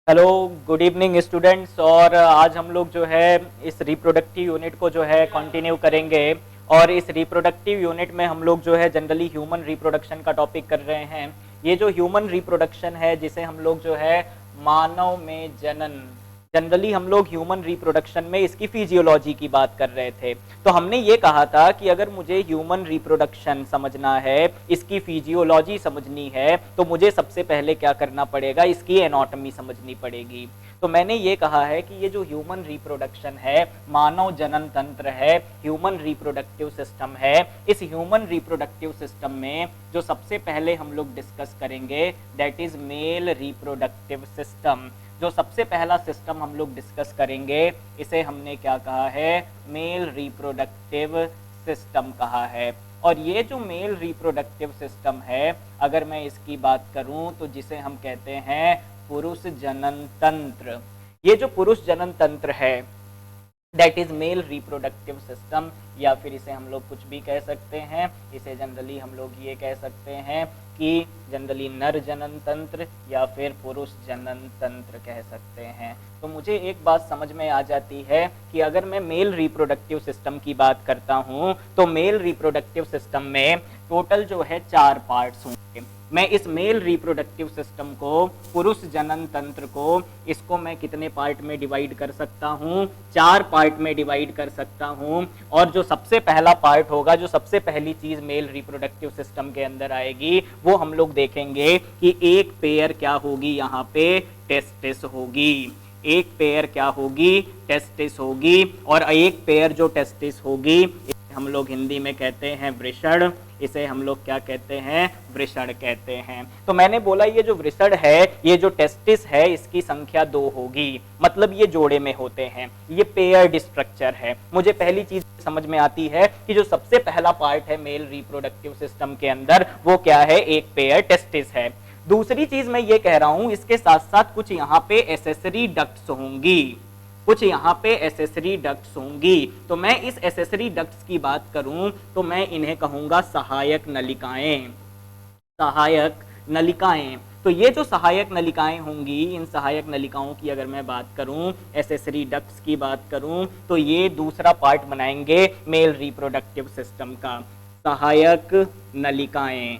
Hello, good evening students. और आज हम लोग जो है इस रिप्रोडक्टिव यूनिट को जो है कंटिन्यू करेंगे। और इस रिप्रोडक्टिव यूनिट में हम लोग जो है जनरली ह्यूमन रिप्रोडक्शन का टॉपिक कर रहे हैं। ये जो ह्यूमन रिप्रोडक्शन है, जिसे हम लोग जो है मानव में जनन, जनरली हम लोग ह्यूमन रिप्रोडक्शन में इसकी फिजियोलॉजी की बात कर रहे थे। तो हमने ये कहा था कि अगर मुझे ह्यूमन रिप्रोडक्शन समझना है, इसकी फिजियोलॉजी समझनी है, तो मुझे सबसे पहले क्या करना पड़ेगा, इसकी एनाटॉमी समझनी पड़ेगी। तो मैंने ये कहा है कि ये जो ह्यूमन रिप्रोडक्शन है, मानव जनन तंत्र है, ह्यूमन रिप्रोडक्टिव सिस्टम है। इस ह्यूमन रिप्रोडक्टिव सिस्टम में जो सबसे पहले हम लोग डिस्कस करेंगे, that is male reproductive system. जो सबसे पहला सिस्टम हम लोग डिस्कस करेंगे, इसे हमने क्या कहा है, मेल रिप्रोडक्टिव सिस्टम कहा है। और ये जो मेल रिप्रोडक्टिव सिस्टम है, अगर मैं इसकी बात करूं तो जिसे हम कहते हैं पुरुष जनन तंत्र, ये जो पुरुष जनन तंत्र है, that is male reproductive system, या फिर इसे हम लोग कुछ भी कह सकते हैं। इसे जनरली हम लोग ये कह सकते हैं कि जनरली नर जनन तंत्र या फिर पुरुष जनन तंत्र कह सकते हैं। तो मुझे एक बात समझ में आ जाती है कि अगर मैं मेल रिप्रोडक्टिव सिस्टम की बात करता हूं, तो मेल रिप्रोडक्टिव सिस्टम में टोटल जो है 4 पार्ट्स होंगे। मैं इस मेल रिप्रोडक्टिव सिस्टम को, पुरुष जनन तंत्र को, इसको मैं कितने पार्ट में डिवाइड कर सकता हूँ, 4 पार्ट में डिवाइड कर सकता हूँ। और जो सबसे पहला पार्ट होगा, जो सबसे पहली चीज मेल रिप्रोडक्टिव सिस्टम के अंदर आएगी, वो हम लोग देखेंगे कि एक पेयर क्या होगी, यहाँ पे टेस्टिस होगी। एक पेयर क्या होगी, टेस्टिस होगी। और एक पेयर जो टेस्टिस होगी, हम लोग हिंदी में कहते हैं वृषण। इसे हम लोग क्या कहते हैं, वृषण कहते हैं। तो मैंने बोला ये जो वृषण है, ये जो टेस्टिस है, इसकी संख्या 2 होगी, मतलब ये जोड़े में होते हैं, ये पेयर्ड स्ट्रक्चर है। मुझे पहली चीज समझ में आती है कि जो सबसे पहला पार्ट है मेल रिप्रोडक्टिव सिस्टम के अंदर, वो क्या है, एक पेयर टेस्टिस है। दूसरी चीज मैं ये कह रहा हूं, इसके साथ साथ कुछ यहाँ पे एसेसरी डक्ट्स होंगी, कुछ यहाँ पे एसेसरी डक्ट्स होंगी। तो मैं इस एसेसरी डक्ट्स की बात करूं तो मैं इन्हें कहूंगा सहायक नलिकाएं। सहायक नलिकाएं। तो ये जो सहायक नलिकाएं होंगी, इन सहायक नलिकाओं की अगर मैं बात करूं, एसेसरी डक्ट्स की बात करूं, तो ये दूसरा पार्ट बनाएंगे मेल रिप्रोडक्टिव सिस्टम का, सहायक नलिकाएं।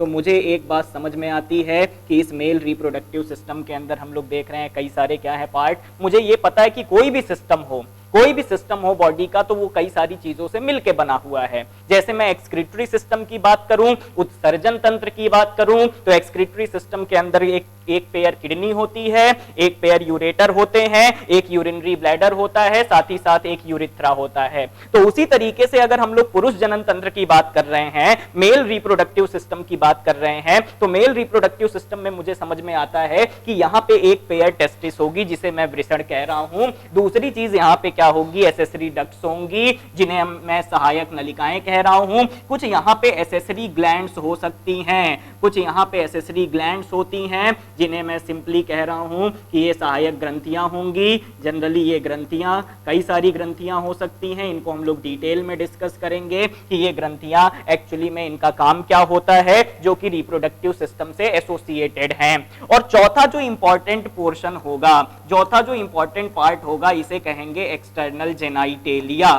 तो मुझे एक बात समझ में आती है कि इस मेल रिप्रोडक्टिव सिस्टम के अंदर हम लोग देख रहे हैं कई सारे क्या है पार्ट। मुझे ये पता है कि कोई भी सिस्टम हो, कोई भी सिस्टम हो बॉडी का, तो वो कई सारी चीजों से मिलके बना हुआ है। जैसे मैं एक्सक्रीटरी सिस्टम की बात करूं, उत्सर्जन तंत्र की बात करूं, तो एक्सक्रीटरी सिस्टम के अंदर एक पेयर किडनी होती है, एक पेयर यूरेटर होते हैं, एक यूरिनरी ब्लैडर होता है, साथ ही साथ एक यूरिथ्रा होता है। तो उसी तरीके से अगर हम लोग पुरुष जनन तंत्र की बात कर रहे हैं, मेल रिप्रोडक्टिव सिस्टम की बात कर रहे हैं, तो मेल रिप्रोडक्टिव सिस्टम में मुझे समझ में आता है कि यहाँ पे एक पेयर टेस्टिस होगी, जिसे मैं वृषण कह रहा हूं। दूसरी चीज यहाँ पे क्या होगी, एसेसरी डक्ट्स होंगी, जिन्हें मैं सहायक नलिकाएं कह रहा हूं। कुछ यहाँ पे एसेसरी ग्लैंड्स हो सकती हैं, कुछ यहाँ पे एसेसरी ग्लैंड्स होती हैं, जिन्हें मैं सिंपली कह रहा हूं कि ये सहायक ग्रंथियां होंगी। जनरली ये ग्रंथियां, कई सारी ग्रंथियां हो सकती हैं, इनको हम लोग डिटेल में डिस्कस करेंगे कि ये ग्रंथियां एक्चुअली में इनका काम क्या होता है, जो कि रिप्रोडक्टिव सिस्टम से एसोसिएटेड हैं। और चौथा जो इंपॉर्टेंट पोर्शन होगा, चौथा जो इंपॉर्टेंट पार्ट होगा, इसे कहेंगे एक्सटर्नल जेनाइटेलिया।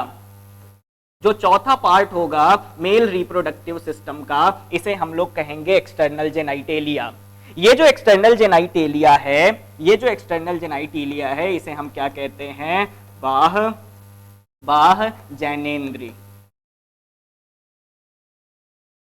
जो चौथा पार्ट होगा मेल रिप्रोडक्टिव सिस्टम का, इसे हम लोग कहेंगे एक्सटर्नल जेनाइटेलिया। ये जो एक्सटर्नल जेनाइटेलिया है, ये जो एक्सटर्नल जेनाइटेलिया है, इसे हम क्या कहते हैं, बाह्य जननेंद्रिय।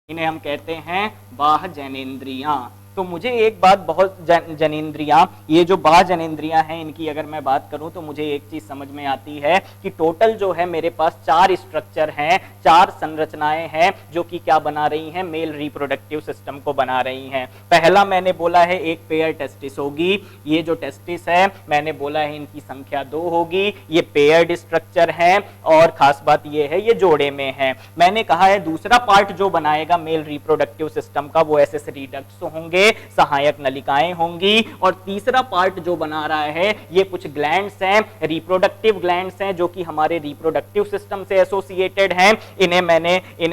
इन्हें हम कहते हैं बाह्य जननेंद्रियां। तो मुझे एक बात, बहुत जनेंद्रियां, ये जो बाह्य जनेंद्रियां हैं, इनकी अगर मैं बात करूं तो मुझे एक चीज समझ में आती है कि टोटल जो है मेरे पास 4 स्ट्रक्चर हैं, 4 संरचनाएं हैं, जो कि क्या बना रही हैं, मेल रिप्रोडक्टिव सिस्टम को बना रही हैं। पहला मैंने बोला है एक पेयर टेस्टिस होगी। ये जो टेस्टिस है, मैंने बोला है इनकी संख्या 2 होगी। ये पेयर्ड स्ट्रक्चर है, और खास बात ये है ये जोड़े में है। मैंने कहा है दूसरा पार्ट जो बनाएगा मेल रिप्रोडक्टिव सिस्टम का, वो एसेसरी डक्ट्स होंगे। होंगे, सहायक नलिकाएं होंगी। और तीसरा पार्ट जो बना रहा है ये कुछ ग्लैंड्स हैं, रिप्रोडक्टिव ग्लैंड्स हैं, जो कि हमारे रिप्रोडक्टिव सिस्टम से एसोसिएटेड हैं। इन्हें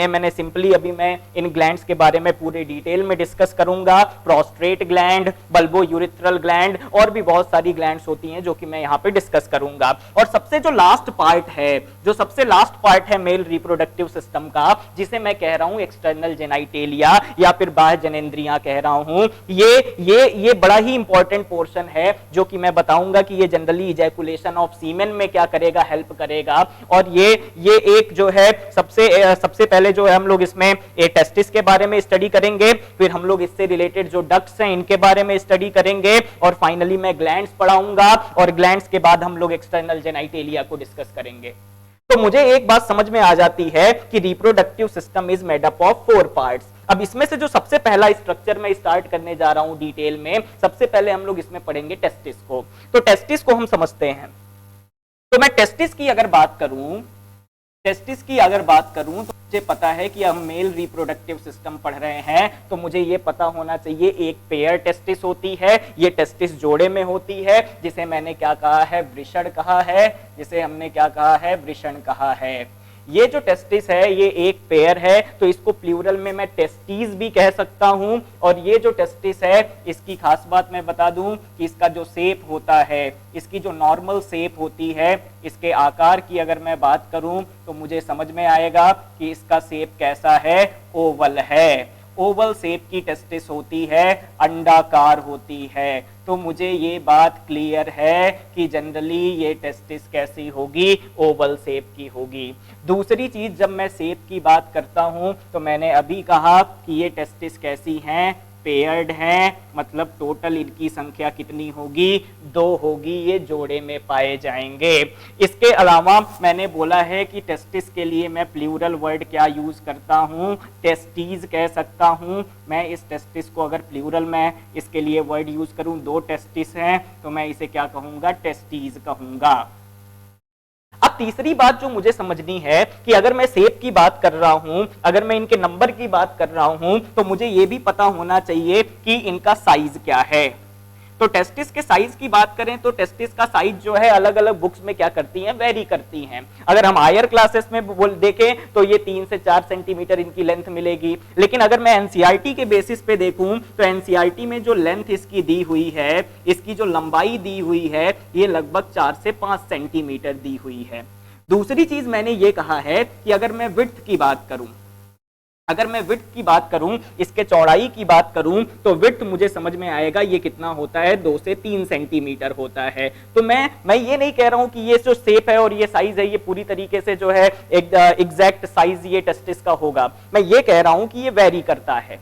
मैंने सिंपली अभी मैं इन ग्लैंड्स के बारे में पूरे डिटेल में डिस्कस करूंगा। Prostate gland, bulbo urethral gland और भी बहुत सारी ग्लैंड्स होती हैं जो कि मैं यहाँ पे डिस्कस करूंगा। और सबसे जो लास्ट पार्ट है, जो सबसे लास्ट पार्ट है मेल रिप्रोडक्टिव सिस्टम का, जिसे मैं कह रहा हूं एक्सटर्नल जेनाइटेलिया या फिर बाह्य जनेंद्रियां कह रहा हूं, ये बड़ा ही इंपॉर्टेंट पोर्शन है जो कि मैं बताऊंगा कि ये जनरली इजैकुलेशन ऑफ सीमेन में क्या करेगा, हेल्प करेगा। और ये एक जो है सबसे पहले जो है हम लोग इसमें टेस्टिस के बारे में स्टडी करेंगे, फिर हम लोग इससे रिलेटेड जो डक्ट्स हैं इनके बारे में स्टडी करेंगे, और फाइनली मैं ग्लैंड्स पढ़ाऊंगा, और ग्लैंड्स के बाद हम लोग एक्सटर्नल जेनाइटेलिया को डिस्कस करेंगे। तो मुझे एक बात समझ में आ जाती है कि reproductive system is made up of 4 parts. अब इसमें से जो सबसे पहला स्ट्रक्चर मैं स्टार्ट करने जा रहा हूं डिटेल में, सबसे पहले हम लोग इसमें पढ़ेंगे टेस्टिस को। तो टेस्टिस को हम समझते हैं। तो मैं टेस्टिस की अगर बात करूं तो मुझे पता है कि हम मेल रिप्रोडक्टिव सिस्टम पढ़ रहे हैं, तो मुझे ये पता होना चाहिए एक पेयर टेस्टिस होती है। ये टेस्टिस जोड़े में होती है, जिसे मैंने क्या कहा है, वृषण कहा है, जिसे हमने क्या कहा है, वृषण कहा है। ये जो टेस्टिस है ये एक पेयर है, तो इसको प्लूरल में मैं टेस्टीज भी कह सकता हूं। और ये जो टेस्टिस है इसकी खास बात मैं बता दूं कि इसका जो शेप होता है, इसकी जो नॉर्मल शेप होती है, इसके आकार की अगर मैं बात करूं तो मुझे समझ में आएगा कि इसका शेप कैसा है, ओवल है। ओवल शेप की टेस्टिस होती है, अंडाकार होती है। तो मुझे ये बात क्लियर है कि जनरली ये टेस्टिस कैसी होगी, ओवल शेप की होगी। दूसरी चीज, जब मैं शेप की बात करता हूं तो मैंने अभी कहा कि ये टेस्टिस कैसी हैं, पेयर्ड हैं, मतलब टोटल इनकी संख्या कितनी होगी, 2 होगी, ये जोड़े में पाए जाएंगे। इसके अलावा मैंने बोला है कि टेस्टिस के लिए मैं प्लूरल वर्ड क्या यूज करता हूं, टेस्टीज कह सकता हूं। मैं इस टेस्टिस को अगर प्लूरल में इसके लिए वर्ड यूज करूं, 2 टेस्टिस हैं, तो मैं इसे क्या कहूंगा, टेस्टीज कहूंगा। अब तीसरी बात जो मुझे समझनी है कि अगर मैं शेप की बात कर रहा हूं, अगर मैं इनके नंबर की बात कर रहा हूं, तो मुझे यह भी पता होना चाहिए कि इनका साइज क्या है। तो टेस्टिस के साइज की बात करें तो टेस्टिस का साइज जो है अलग अलग बुक्स में क्या करती हैं, वेरी करती हैं। अगर हम हायर क्लासेस में देखें तो ये 3 से 4 सेंटीमीटर इनकी लेंथ मिलेगी, लेकिन अगर मैं एनसीईआरटी के बेसिस पे देखूं तो एनसीईआरटी में जो लेंथ इसकी दी हुई है, इसकी जो लंबाई दी हुई है, ये लगभग 4 से 5 सेंटीमीटर दी हुई है। दूसरी चीज मैंने ये कहा है कि अगर मैं विड्थ की बात करूं, इसके चौड़ाई की बात करूं, तो विड्थ मुझे समझ में आएगा ये कितना होता है, 2 से 3 सेंटीमीटर होता है। तो मैं ये नहीं कह रहा हूं कि ये जो शेप है और ये साइज है ये पूरी तरीके से जो है एग्जैक्ट साइज ये टेस्टिस का होगा। मैं ये कह रहा हूं कि ये वेरी करता है।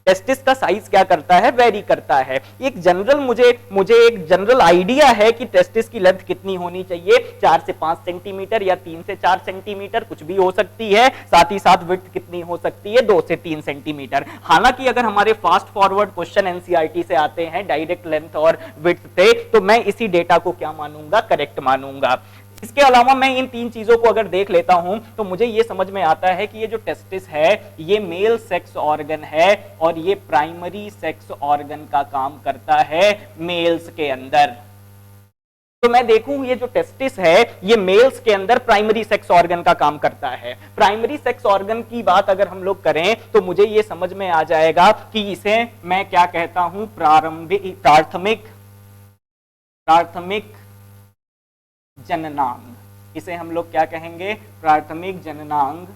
टेस्टिस का साइज क्या करता है, वेरी करता है। एक जनरल मुझे एक जनरल आइडिया है कि टेस्टिस की लेंथ कितनी होनी चाहिए, 4 से 5 सेंटीमीटर या 3 से 4 सेंटीमीटर कुछ भी हो सकती है। साथ ही साथ विड्थ कितनी हो सकती है, 2 से 3 सेंटीमीटर। हालांकि अगर हमारे फास्ट फॉरवर्ड क्वेश्चन एनसीईआरटी से आते हैं डायरेक्ट लेंथ और विड्थ से, तो मैं इसी डेटा को क्या मानूंगा, करेक्ट मानूंगा। इसके अलावा मैं इन 3 चीजों को अगर देख लेता हूं तो मुझे यह समझ में आता है कि ये जो टेस्टिस है ये मेल सेक्स ऑर्गन है, और ये प्राइमरी सेक्स ऑर्गन का काम करता है मेल्स के अंदर। तो मैं देखूं ये जो टेस्टिस है ये मेल्स के अंदर प्राइमरी सेक्स ऑर्गन का काम करता है। प्राइमरी सेक्स ऑर्गन की बात अगर हम लोग करें तो मुझे ये समझ में आ जाएगा कि इसे मैं क्या कहता हूं, प्राथमिक जननांग। इसे हम लोग क्या कहेंगे, प्राथमिक जननांग।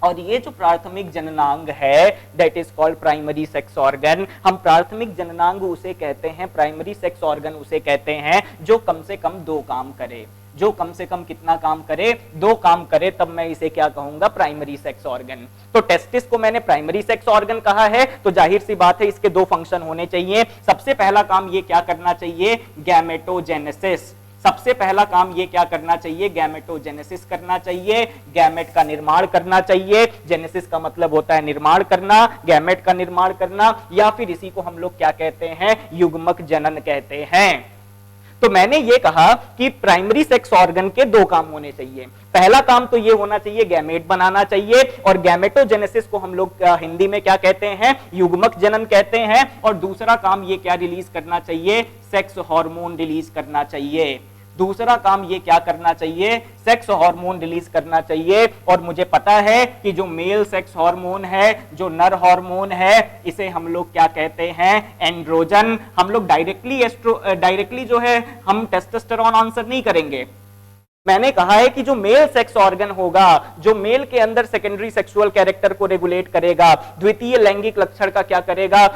और ये जो प्राथमिक जननांग है that is called primary sex organ. हम प्राथमिक जननांग उसे कहते हैं, प्राइमरी सेक्स ऑर्गन उसे कहते हैं जो कम से कम 2 काम करे। जो कम से कम कितना काम करे, 2 काम करे, तब मैं इसे क्या कहूंगा, प्राइमरी सेक्स ऑर्गन। तो टेस्टिस को मैंने प्राइमरी सेक्स ऑर्गन कहा है, तो जाहिर सी बात है इसके 2 फंक्शन होने चाहिए। सबसे पहला काम ये क्या करना चाहिए, गैमेटोजेनेसिस। सबसे पहला काम ये क्या करना चाहिए, गैमेटोजेनेसिस करना चाहिए, गैमेट का निर्माण करना चाहिए। जेनेसिस का मतलब होता है निर्माण करना, गैमेट का निर्माण करना, या फिर इसी को हम लोग क्या कहते हैं, युग्मक जनन कहते हैं। तो मैंने ये कहा कि प्राइमरी सेक्स ऑर्गन के दो काम होने चाहिए। पहला काम तो ये होना चाहिए, गैमेट बनाना चाहिए, और गैमेटोजेनेसिस को हम लोग हिंदी में क्या कहते हैं, युग्मक जनन कहते हैं। और दूसरा काम ये क्या रिलीज करना चाहिए, सेक्स हार्मोन रिलीज करना चाहिए। दूसरा काम ये क्या करना चाहिए, सेक्स हार्मोन रिलीज करना चाहिए। और मुझे पता है कि जो मेल सेक्स हार्मोन है, जो नर हार्मोन है, इसे हम लोग क्या कहते हैं, एंड्रोजन। हम लोग डायरेक्टली जो है हम टेस्टोस्टेरोन आंसर नहीं करेंगे। मैंने कहा है कि जो मेल सेक्स ऑर्गन होगा, जो मेल के अंदर सेकेंडरी सेक्सुअल कैरेक्टर को रेगुलेट करेगा, द्वितीय लैंगिक लक्षण का क्या करेगा,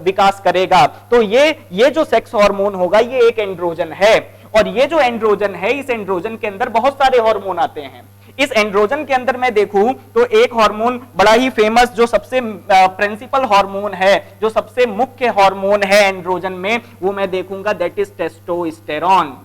विकास करेगा, तो ये जो सेक्स हार्मोन होगा ये एक एंड्रोजन है। और ये जो एंड्रोजन है, इस एंड्रोजन के अंदर बहुत सारे हार्मोन आते हैं। इस एंड्रोजन के अंदर मैं देखूं तो एक हार्मोन बड़ा ही फेमस, जो सबसे प्रिंसिपल हार्मोन है, जो सबसे मुख्य हार्मोन है एंड्रोजन में, वो मैं देखूंगा, दैट इज टेस्टोस्टेरॉन।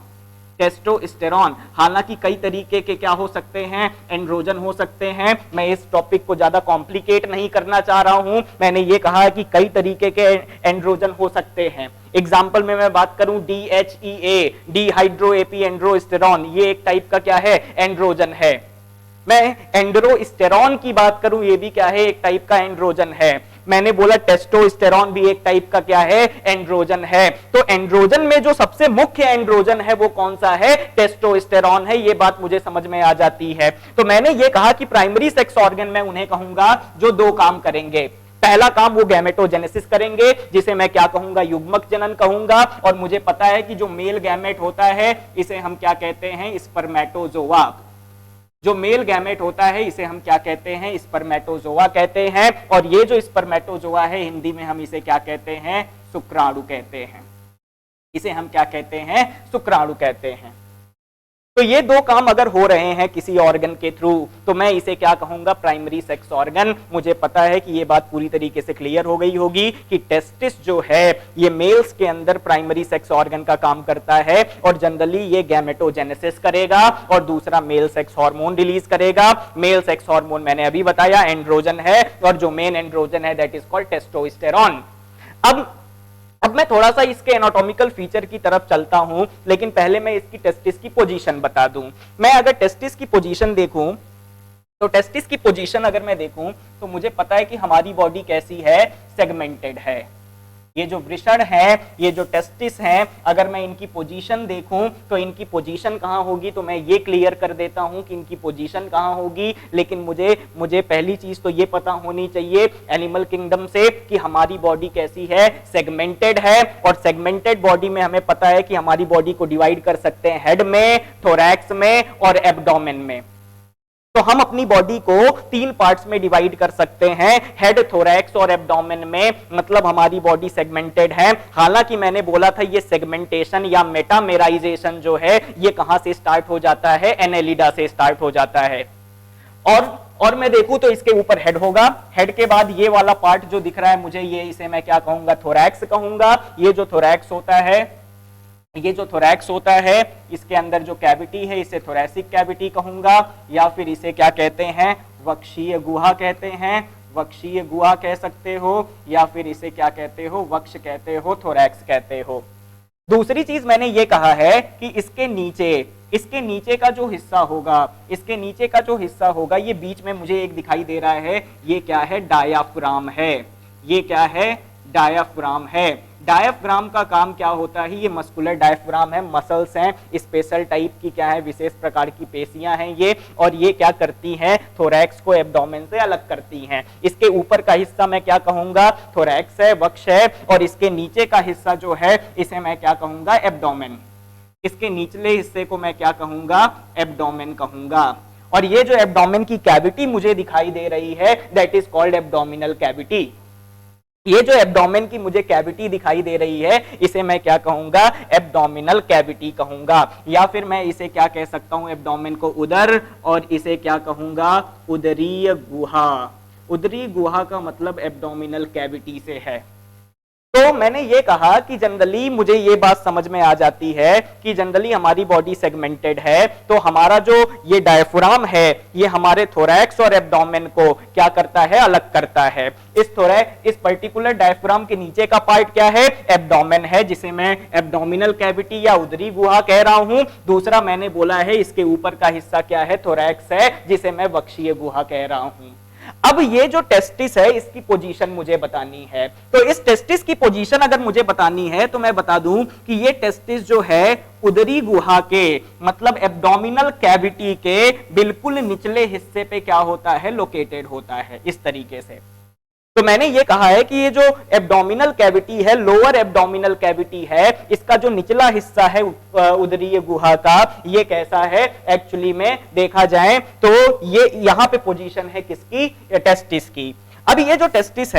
टेस्टोस्टेरॉन। हालांकि कई तरीके के क्या हो सकते हैं, एंड्रोजन हो सकते हैं। मैं इस टॉपिक को ज्यादा कॉम्प्लिकेट नहीं करना चाह रहा हूं। मैंने ये कहा कि कई तरीके के एंड्रोजन हो सकते हैं। एग्जाम्पल में मैं बात करूं, DHEA, डिहाइड्रोएपी एंड्रोस्टेरॉन, ये एक टाइप का क्या है, एंड्रोजन है। मैं एंड्रोस्टेरॉन की बात करूं, ये भी क्या है, एक टाइप का एंड्रोजन है। मैंने बोला टेस्टोस्टेरॉन भी एक टाइप का क्या है, एंड्रोजन है। तो एंड्रोजन में जो सबसे मुख्य एंड्रोजन है वो कौन सा है, टेस्टोस्टेरॉन है। ये बात मुझे समझ में आ जाती है। तो मैंने ये कहा कि प्राइमरी सेक्स ऑर्गन में उन्हें कहूंगा जो दो काम करेंगे। पहला काम वो गैमेटोजेनेसिस करेंगे, जिसे मैं क्या कहूंगा, युग्मक जनन कहूंगा। और मुझे पता है कि जो मेल गैमेट होता है इसे हम क्या कहते हैं, स्पर्मेटोजोआ। जो मेल गैमेट होता है इसे हम क्या कहते हैं, स्पर्मेटोजोआ कहते हैं। और ये जो स्पर्मेटोजोआ है, हिंदी में हम इसे क्या कहते हैं, शुक्राणु कहते हैं। इसे हम क्या कहते हैं, शुक्राणु कहते हैं। तो ये दो काम अगर हो रहे हैं किसी ऑर्गन के थ्रू, तो मैं इसे क्या कहूंगा, प्राइमरी सेक्स ऑर्गन। मुझे पता है कि ये बात पूरी तरीके से क्लियर हो गई होगी कि टेस्टिस जो है ये मेल्स के अंदर प्राइमरी सेक्स ऑर्गन का काम करता है। और जनरली ये गैमेटोजेनेसिस करेगा और दूसरा मेल सेक्स हार्मोन रिलीज करेगा। मेल सेक्स हार्मोन मैंने अभी बताया एंड्रोजन है, और जो मेन एंड्रोजन है दैट इज कॉल्ड टेस्टोस्टेरॉन। अब मैं थोड़ा सा इसके एनाटॉमिकल फीचर की तरफ चलता हूं, लेकिन पहले मैं इसकी टेस्टिस की पोजीशन बता दूं। मैं अगर टेस्टिस की पोजीशन देखूं, तो टेस्टिस की पोजीशन अगर मैं देखूं तो मुझे पता है कि हमारी बॉडी कैसी है, सेगमेंटेड है। ये जो वृषण है, ये जो टेस्टिस हैं, अगर मैं इनकी पोजीशन देखूं तो इनकी पोजीशन कहां होगी, तो मैं ये क्लियर कर देता हूं कि इनकी पोजीशन कहां होगी। लेकिन मुझे पहली चीज तो ये पता होनी चाहिए एनिमल किंगडम से कि हमारी बॉडी कैसी है, सेगमेंटेड है। और सेगमेंटेड बॉडी में हमें पता है कि हमारी बॉडी को डिवाइड कर सकते हैं हेड में, थोरैक्स में और एब्डोमेन में। तो हम अपनी बॉडी को 3 पार्ट्स में डिवाइड कर सकते हैं, हेड, थोरैक्स और एब्डोमेन में। मतलब हमारी बॉडी सेगमेंटेड है। हालांकि मैंने बोला था ये सेगमेंटेशन या मेटामेराइजेशन जो है ये कहां से स्टार्ट हो जाता है, एनेलिडा से स्टार्ट हो जाता है। और मैं देखूं तो इसके ऊपर हेड होगा। हेड के बाद ये वाला पार्ट जो दिख रहा है मुझे, ये इसे मैं क्या कहूंगा, थोरैक्स कहूंगा। ये जो थोरैक्स होता है, ये जो थोरैक्स होता है, इसके अंदर जो कैविटी है इसे थोरैसिक कैविटी कहूंगा, या फिर इसे क्या कहते हैं, वक्षीय गुहा कहते हैं। वक्षीय गुहा कह सकते हो, या फिर इसे क्या कहते हो, वक्ष कहते हो, थोरैक्स कहते हो। दूसरी चीज मैंने ये कहा है कि इसके नीचे का जो हिस्सा होगा, इसके नीचे का जो हिस्सा होगा, ये बीच में मुझे एक दिखाई दे रहा है, ये क्या है, डायाफ्राम है। ये क्या है, डायाफ्राम है। डायाफ्राम का काम क्या होता है, ये मस्कुलर डायाफ्राम है, मसल्स हैं, स्पेशल टाइप की क्या है, विशेष प्रकार की पेशियां हैं ये। और ये क्या करती हैं, थोरैक्स को एब्डोमेन से अलग करती हैं। इसके ऊपर का हिस्सा मैं क्या कहूंगा, थोरैक्स है, वक्ष है। और इसके नीचे का हिस्सा जो है इसे मैं क्या कहूंगा, एब्डोमेन। इसके निचले हिस्से को मैं क्या कहूंगा, एब्डोमेन कहूंगा। और ये जो एब्डोमेन की कैविटी मुझे दिखाई दे रही है that is called abdominal cavity. ये जो एब्डोमेन की मुझे कैविटी दिखाई दे रही है इसे मैं क्या कहूंगा, एब्डोमिनल कैविटी कहूंगा। या फिर मैं इसे क्या कह सकता हूं, एब्डोमेन को उदर, और इसे क्या कहूंगा, उदरीय गुहा। उदरी गुहा का मतलब एब्डोमिनल कैविटी से है। तो मैंने ये कहा कि जनरली मुझे ये बात समझ में आ जाती है कि जनरली हमारी बॉडी सेगमेंटेड है, तो हमारा जो ये डायफ्राम है ये हमारे थोरैक्स और एब्डोमेन को क्या करता है, अलग करता है। इस पर्टिकुलर डायफ्राम के नीचे का पार्ट क्या है, एब्डोमेन है, जिसे मैं एब्डोमिनल कैविटी या उदरी गुहा कह रहा हूं। दूसरा मैंने बोला है इसके ऊपर का हिस्सा क्या है, थोरैक्स है, जिसे मैं वक्षीय गुहा कह रहा हूं। अब ये जो टेस्टिस है इसकी पोजीशन मुझे बतानी है, तो इस टेस्टिस की पोजीशन अगर मुझे बतानी है तो मैं बता दूं कि ये टेस्टिस जो है उदरी गुहा के मतलब एब्डोमिनल कैविटी के बिल्कुल निचले हिस्से पे क्या होता है, लोकेटेड होता है इस तरीके से। तो मैंने ये कहा है कि ये जो एब्डोमिनल कैविटी है, लोअर एब्डोमिनल कैविटी है, इसका जो निचला हिस्सा है उदरीय गुहा का, ये कैसा है, एक्चुअली में देखा जाए तो ये यहाँ पे पोजीशन है किसकी, टेस्टिस की। अब ये जो टेस्टिस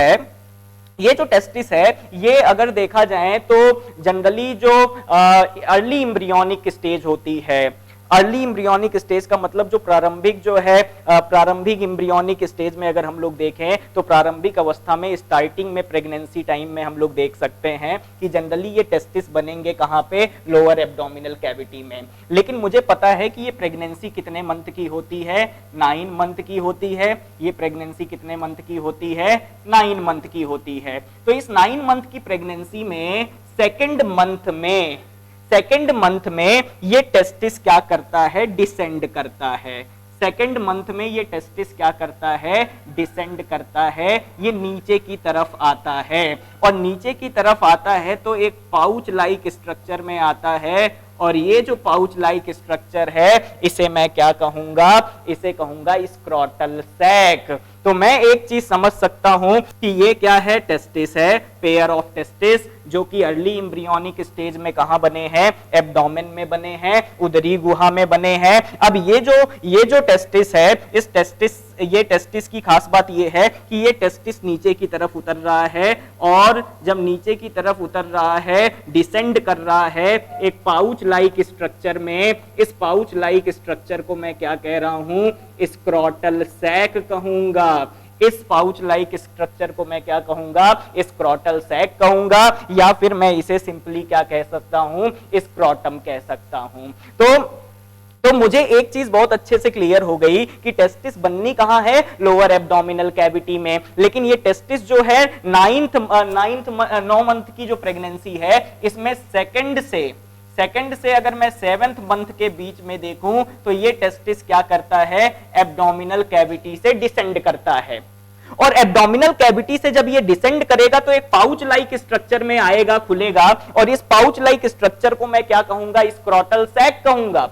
है ये अगर देखा जाए तो जनरली जो अर्ली एम्ब्रियोनिक स्टेज होती है, अर्ली एम्ब्रियोनिक स्टेज का मतलब जो प्रारंभिक जो है प्रारंभिक एम्ब्रियोनिक स्टेज में अगर हम लोग देखें तो प्रारंभिक अवस्था में स्टार्टिंग में प्रेगनेंसी टाइम में हम लोग देख सकते हैं कि जनरली ये टेस्टिस बनेंगे कहां पे, लोअर एब्डोमिनल कैविटी में। लेकिन मुझे पता है कि ये प्रेगनेंसी कितने मंथ की होती है, 9 मंथ की होती है। ये प्रेगनेंसी कितने मंथ की होती है, 9 मंथ की होती है। तो इस 9 मंथ की प्रेगनेंसी में सेकेंड मंथ में ये टेस्टिस क्या करता है, डिसेंड करता है। सेकेंड मंथ में ये टेस्टिस क्या करता है, डिसेंड करता है, ये नीचे की तरफ आता है। और नीचे की तरफ आता है तो एक पाउच लाइक स्ट्रक्चर में आता है, और ये जो पाउच लाइक स्ट्रक्चर है इसे मैं क्या कहूंगा, इसे कहूंगा स्क्रोटल सैक। तो मैं एक चीज समझ सकता हूं कि ये क्या है, टेस्टिस है, पेयर ऑफ टेस्टिस, जो कि अर्ली एम्ब्रियोनिक स्टेज में कहां बने हैं, एब्डोमेन में बने हैं, उदरी गुहा में बने हैं। अब ये जो टेस्टिस है, ये टेस्टिस की खास बात ये है कि ये टेस्टिस नीचे की तरफ उतर रहा है, और जब नीचे की तरफ उतर रहा है, डिसेंड कर रहा है एक पाउच लाइक स्ट्रक्चर में। इस पाउच लाइक स्ट्रक्चर को मैं क्या कह रहा हूं, स्क्रोटल सैक कहूंगा। इस पाउच लाइक स्ट्रक्चर को मैं क्या कहूंगा, स्क्रोटल सैक कहूंगा, या फिर मैं इसे सिंपली क्या कह सकता हूं, स्क्रोटम कह सकता हूं। तो मुझे एक चीज बहुत अच्छे से क्लियर हो गई कि टेस्टिस बननी कहां है, लोअर एब्डोमिनल कैविटी में। लेकिन ये टेस्टिस जो है 9 मंथ की जो प्रेगनेंसी है, इसमें सेकंड से अगर मैं 7th मंथ के बीच में देखूं तो ये टेस्टिस क्या करता है, एब्डोमिनल कैविटी से डिसेंड करता है। और एब्डोमिनल कैविटी से जब ये डिसेंड करेगा तो एक पाउच लाइक स्ट्रक्चर में आएगा, खुलेगा, और इस पाउच लाइक स्ट्रक्चर को मैं क्या कहूंगा, स्क्रोटल सैक कहूंगा।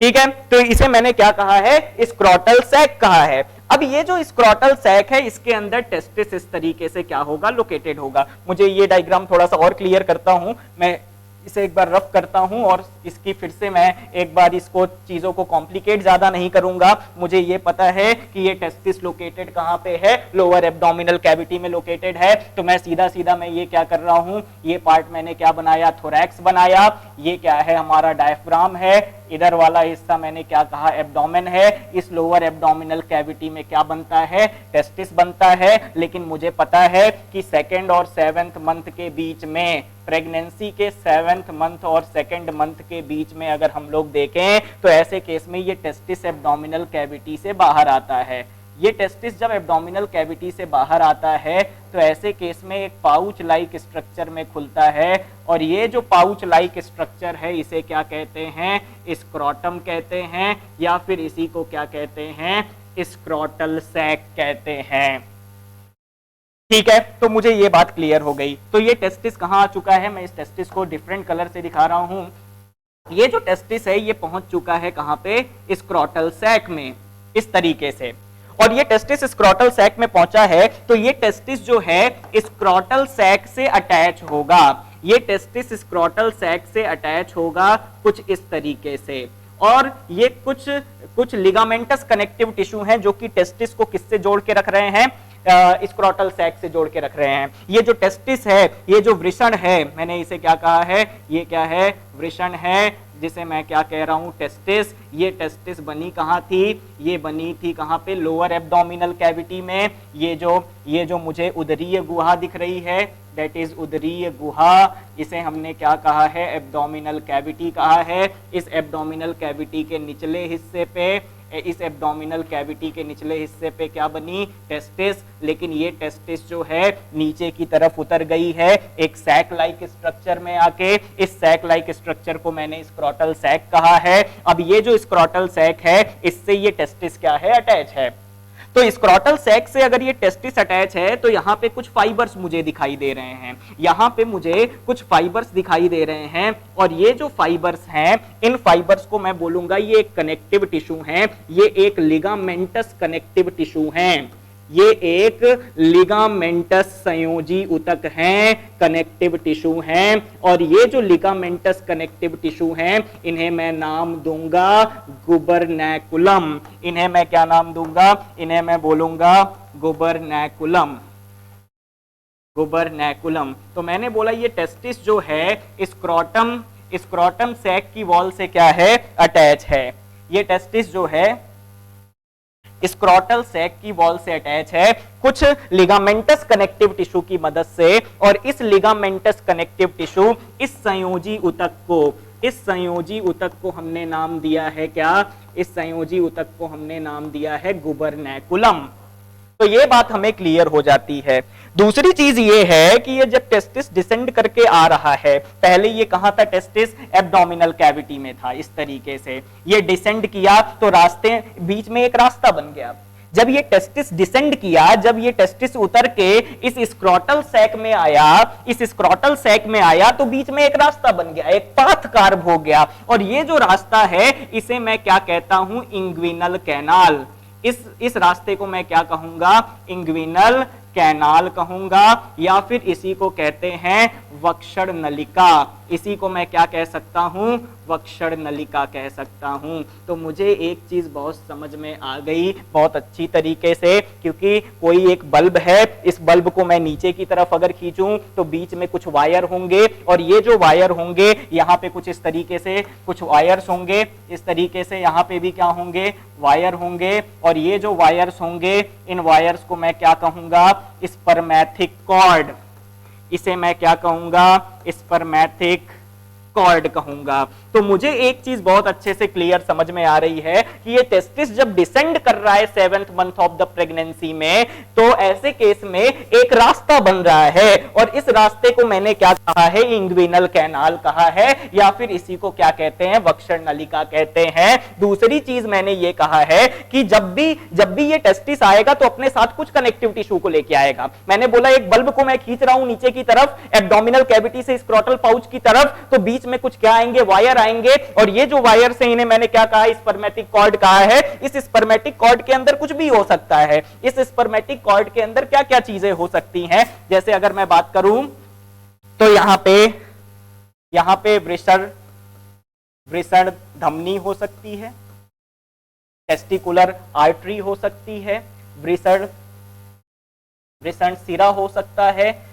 ठीक है, तो इसे मैंने क्या कहा है, स्क्रोटल सैक कहा है। अब ये जो स्क्रोटल सैक है, इसके अंदर टेस्टिस इस तरीके से क्या होगा, लोकेटेड होगा। मुझे ये डायग्राम थोड़ा सा और क्लियर करता हूं, मैं इसे एक बार रफ करता हूं, और इसकी फिर से मैं एक बार इसको चीजों को कॉम्प्लिकेट ज्यादा नहीं करूंगा। मुझे ये पता है कि ये टेस्टिस लोकेटेड कहां पे है, लोअर एब्डोमिनल कैविटी में लोकेटेड है। तो मैं सीधा मैं ये क्या कर रहा हूं, ये पार्ट मैंने क्या बनाया, थोरैक्स बनाया। ये क्या है, हमारा डायफ्राम है। इधर वाला हिस्सा मैंने क्या कहा, एब्डोमेन है। इस लोअर एब्डोमिनल कैविटी में क्या बनता है, टेस्टिस बनता है। लेकिन मुझे पता है कि 2nd और 7th मंथ के बीच में, प्रेगनेंसी के 7th मंथ और 2nd मंथ के बीच में अगर हम लोग देखें तो ऐसे केस में ये टेस्टिस एब्डोमिनल कैविटी से बाहर आता है। ये टेस्टिस जब एब्डोमिनल कैविटी से बाहर आता है तो ऐसे केस में एक पाउच लाइक स्ट्रक्चर में खुलता है, और ये जो पाउच लाइक स्ट्रक्चर है इसे क्या कहते हैं, स्क्रोटम कहते हैं, या फिर इसी को क्या कहते हैं, स्क्रोटल सैक कहते हैं। ठीक है, तो मुझे ये बात क्लियर हो गई। तो ये टेस्टिस कहां आ चुका है, मैं इस टेस्टिस को डिफरेंट कलर से दिखा रहा हूं। ये जो टेस्टिस है ये पहुंच चुका है कहां पे, स्क्रोटल सैक में, इस तरीके से। और ये टेस्टिस स्क्रोटल सैक में पहुंचा है तो ये टेस्टिस जो है स्क्रोटल सैक से अटैच होगा। ये टेस्टिस स्क्रोटल सैक से अटैच होगा कुछ इस तरीके से। और ये कुछ लिगामेंटस कनेक्टिव टिश्यू हैं जो कि टेस्टिस को किससे जोड़ के रख रहे हैं, स्क्रोटल सैक से जोड़ के रख रहे हैं। ये जो टेस्टिस है, ये जो वृषण है, मैंने इसे क्या कहा है, ये क्या है, वृषण है, जिसे मैं क्या कह रहा हूँ, टेस्टिस। ये टेस्टिस बनी कहाँ थी, ये बनी थी कहाँ पे, लोअर एब्डोमिनल कैविटी में। ये जो मुझे उदरीय गुहा दिख रही है, दैट इज उदरीय गुहा, इसे हमने क्या कहा है, एब्डोमिनल कैविटी कहा है। इस एब्डोमिनल कैविटी के निचले हिस्से पे, इस एब्डोमिनल कैविटी के निचले हिस्से पे क्या बनी, टेस्टिस। लेकिन ये टेस्टिस जो है नीचे की तरफ उतर गई है एक सैक लाइक स्ट्रक्चर में आके। इस सैक लाइक स्ट्रक्चर को मैंने स्क्रोटल सैक कहा है। अब ये जो स्क्रोटल सैक है, इससे ये टेस्टिस क्या है, अटैच है। तो स्क्रोटल सैक से अगर ये टेस्टिस अटैच है तो यहाँ पे कुछ फाइबर्स मुझे दिखाई दे रहे हैं, यहाँ पे मुझे कुछ फाइबर्स दिखाई दे रहे हैं। और ये जो फाइबर्स हैं, इन फाइबर्स को मैं बोलूंगा ये एक कनेक्टिव टिश्यू है, ये एक लिगामेंटस कनेक्टिव टिश्यू है, ये एक लिगामेंटस संयोजी ऊतक हैं, कनेक्टिव टिश्यू हैं। और ये जो लिगामेंटस कनेक्टिव टिश्यू हैं, इन्हें मैं नाम दूंगा गुबरनैकुलम। इन्हें मैं क्या नाम दूंगा, इन्हें मैं बोलूंगा गुबरनैकुलम, गुबरनैकुलम। तो मैंने बोला ये टेस्टिस जो है स्क्रोटम सैक की वॉल से क्या है, अटैच है। ये टेस्टिस जो है स्क्रोटल सैक की वॉल से अटैच है कुछ लिगामेंटस कनेक्टिव टिश्यू की मदद से। और इस लिगामेंटस कनेक्टिव टिश्यू, इस संयोजी ऊतक को हमने नाम दिया है क्या, इस संयोजी ऊतक को हमने नाम दिया है गुबरनैकुलम। तो ये बात हमें क्लियर हो जाती है। दूसरी चीज ये है कि ये जब टेस्टिस डिसेंड करके आ रहा है, पहले ये कहां था, टेस्टिस एब्डोमिनल कैविटी में था, इस तरीके से ये डिसेंड किया तो रास्ते बीच में एक रास्ता बन गया। जब ये टेस्टिस डिसेंड किया, जब ये टेस्टिस उतर के इस स्क्रोटल सैक में आया, इस स्क्रोटल सैक में आया तो बीच में एक रास्ता बन गया, एक पाथ कार्व हो गया। और ये जो रास्ता है इसे मैं क्या कहता हूं, इंग्विनल कैनाल। इस रास्ते को मैं क्या कहूंगा, इंग्विनल कैनाल कहूंगा, या फिर इसी को कहते हैं वक्षण नलिका। इसी को मैं क्या कह सकता हूं, वक्षण नलिका कह सकता हूं। तो मुझे एक चीज बहुत समझ में आ गई बहुत अच्छी तरीके से, क्योंकि कोई एक बल्ब है, इस बल्ब को मैं नीचे की तरफ अगर खींचूं तो बीच में कुछ वायर होंगे, और ये जो वायर होंगे यहाँ पे कुछ इस तरीके से कुछ वायर्स होंगे, इस तरीके से यहाँ पे भी क्या होंगे, वायर होंगे। और ये जो वायर्स होंगे, इन वायर्स को मैं क्या कहूंगा, स्पर्मैथिक कॉर्ड। इसे मैं क्या कहूंगा, स्पर्मैथिक कॉर्ड कहूंगा। तो मुझे एक चीज बहुत अच्छे से क्लियर समझ में आ रही है कि ये टेस्टिस जब डिसेंड कर रहा है 7th month of the pregnancy में, तो ऐसे केस में एक रास्ता बन रहा है, और इस रास्ते को मैंने क्या कहा है, इंग्विनल कैनाल कहा है, या फिर इसी को क्या कहते हैं, वक्षण नलिका कहते हैं। दूसरी चीज मैंने ये कहा है कि जब भी ये टेस्टिस आएगा तो अपने साथ कुछ कनेक्टिव टिश्यू को लेके आएगा। मैंने बोला एक बल्ब को मैं खींच रहा हूं नीचे की तरफ, एब्डोमिनल कैविटी से स्क्रोटल पाउच की तरफ, तो बीच में कुछ क्या आएंगे, वायर आएंगे। और ये जो वायर से, इन्हें मैंने क्या कहा, स्पर्मेटिक कॉर्ड कहा है। इस स्पर्मेटिक कॉर्ड के अंदर कुछ भी हो सकता है। इस स्पर्मेटिक कॉर्ड के अंदर क्या क्या चीजें हो सकती हैं, जैसे अगर मैं बात करूं तो यहां पे वृषण धमनी हो सकती है, टेस्टिकुलर आर्टरी हो सकती है, वृषण सिरा हो सकता है,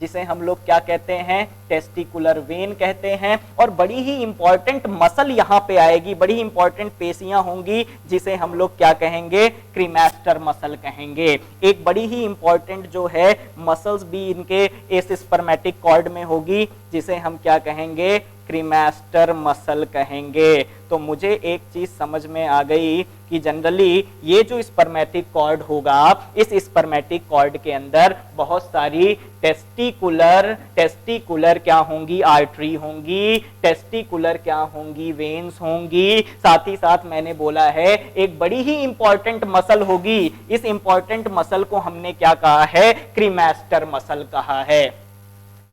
जिसे हम लोग क्या कहते हैं, टेस्टिकुलर वेन कहते हैं। और बड़ी ही इंपॉर्टेंट मसल यहां पे आएगी, बड़ी इंपॉर्टेंट पेशियां होंगी, जिसे हम लोग क्या कहेंगे, क्रीमास्टर मसल कहेंगे। एक बड़ी ही इंपॉर्टेंट जो है मसल्स भी इनके इस स्पर्मेटिक कॉर्ड में होगी, जिसे हम क्या कहेंगे, क्रीमास्टर मसल कहेंगे। तो मुझे एक चीज समझ में आ गई कि जनरली ये जो स्पर्मेटिक कॉर्ड होगा, इस स्पर्मेटिक कॉर्ड के अंदर बहुत सारी टेस्टिकुलर क्या होंगी, आर्टरी होंगी, टेस्टिकुलर क्या होंगी, वेन्स होंगी। साथ ही साथ मैंने बोला है एक बड़ी ही इंपॉर्टेंट मसल होगी, इस इंपॉर्टेंट मसल को हमने क्या कहा है, क्रीमास्टर मसल कहा है।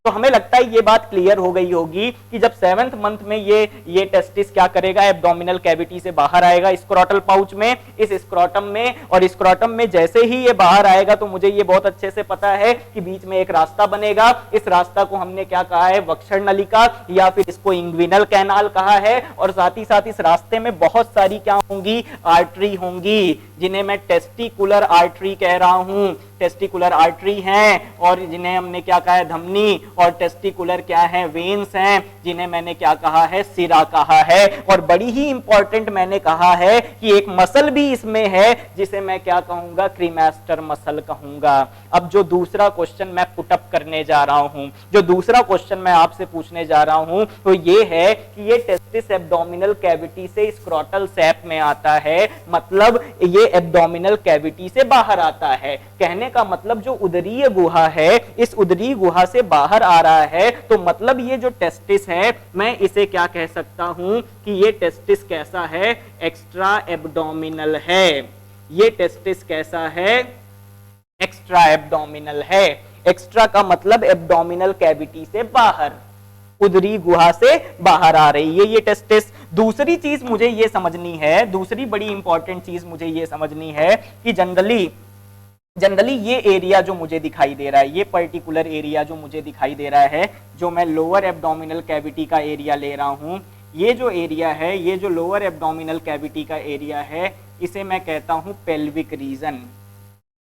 तो हमें लगता है ये बात क्लियर हो गई होगी कि जब 7th मंथ में ये टेस्टिस क्या करेगा, एब्डोमिनल कैविटी से बाहर आएगा स्क्रोटल पाउच में, इस स्क्रोटम में, और स्क्रोटम में जैसे ही ये बाहर आएगा तो मुझे ये बहुत अच्छे से पता है कि बीच में एक रास्ता बनेगा। इस रास्ता को हमने क्या कहा है, वक्षण नलिका, या फिर इसको इंग्विनल कैनाल कहा है। और साथ ही साथ इस रास्ते में बहुत सारी क्या होंगी, आर्टरी होंगी, जिन्हें मैं टेस्टिकुलर आर्टरी कह रहा हूं, टेस्टिकुलर आर्टरी हैं, और जिन्हें हमने क्या कहा है, धमनी। और टेस्टिकुलर क्या है, वेन्स हैं, जिन्हें मैंने क्या कहा है, सिरा कहा है। और बड़ी ही इंपॉर्टेंट मैंने कहा है कि एक मसल भी इसमें है जिसे मैं क्या कहूंगा, क्रीमास्टर मसल कहूंगा। अब जो दूसरा क्वेश्चन मैं पुटअप करने जा रहा हूं, जो दूसरा क्वेश्चन मैं आपसे पूछने जा रहा हूं, तो ये है कि ये टेस्टिस एब्डोमिनल कैविटी से स्क्रोटल सैप में आता है, मतलब ये एब्डोमिनल कैविटी से बाहर आता है। कहने का मतलब जो उदरीय गुहा है, इस उदरीय गुहा से बाहर आ रहा है, तो मतलब ये जो टेस्टिस है, मैं इसे क्या कह सकता हूं कि ये टेस्टिस कैसा है, एक्स्ट्रा एब्डोमिनल है। ये टेस्टिस कैसा है, एक्स्ट्रा एब्डोमिनल है। एक्स्ट्रा का मतलब एब्डोमिनल कैविटी से बाहर, उदरी गुहा से बाहर आ रही है ये टेस्टिस। दूसरी चीज मुझे ये समझनी है, दूसरी बड़ी इंपॉर्टेंट चीज मुझे ये समझनी है कि जनरली ये एरिया जो मुझे दिखाई दे रहा है, ये पर्टिकुलर एरिया जो मुझे दिखाई दे रहा है, जो मैं लोअर एब्डोमिनल कैविटी का एरिया ले रहा हूं, ये जो एरिया है, ये जो लोअर एब्डोमिनल कैविटी का एरिया है, इसे मैं कहता हूं पेल्विक रीजन।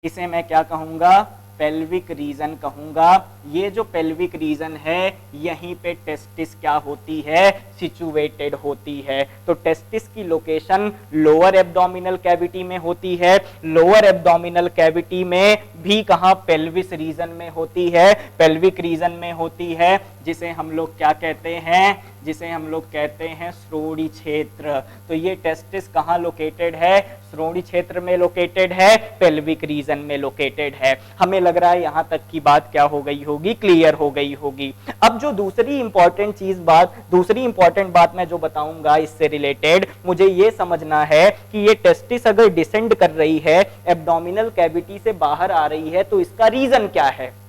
इसे मैं क्या कहूंगा, पेल्विक रीजन कहूंगा। ये जो पेल्विक रीजन है, यहीं पे टेस्टिस क्या होती है, सिचुएटेड होती है। तो टेस्टिस की लोकेशन लोअर एब्डोमिनल कैविटी में होती है। लोअर एब्डोमिनल कैविटी में भी कहां, पेल्विस रीजन में होती है, पेल्विक रीजन में होती है, जिसे हम लोग क्या कहते हैं, जिसे हम लोग कहते हैं श्रोणि क्षेत्र। तो ये टेस्टिस कहाँ लोकेटेड है, श्रोणि क्षेत्र में लोकेटेड है, पेल्विक रीजन में लोकेटेड है। हमें लग रहा है यहां तक की बात क्या हो गई होगी, क्लियर हो गई होगी। अब जो दूसरी इंपॉर्टेंट बात मैं जो बताऊंगा इससे रिलेटेड, मुझे ये समझना है कि ये टेस्टिस अगर डिसेंड कर रही है, एब्डोमिनल कैविटी से बाहर आ रही है, तो इसका रीजन क्या है,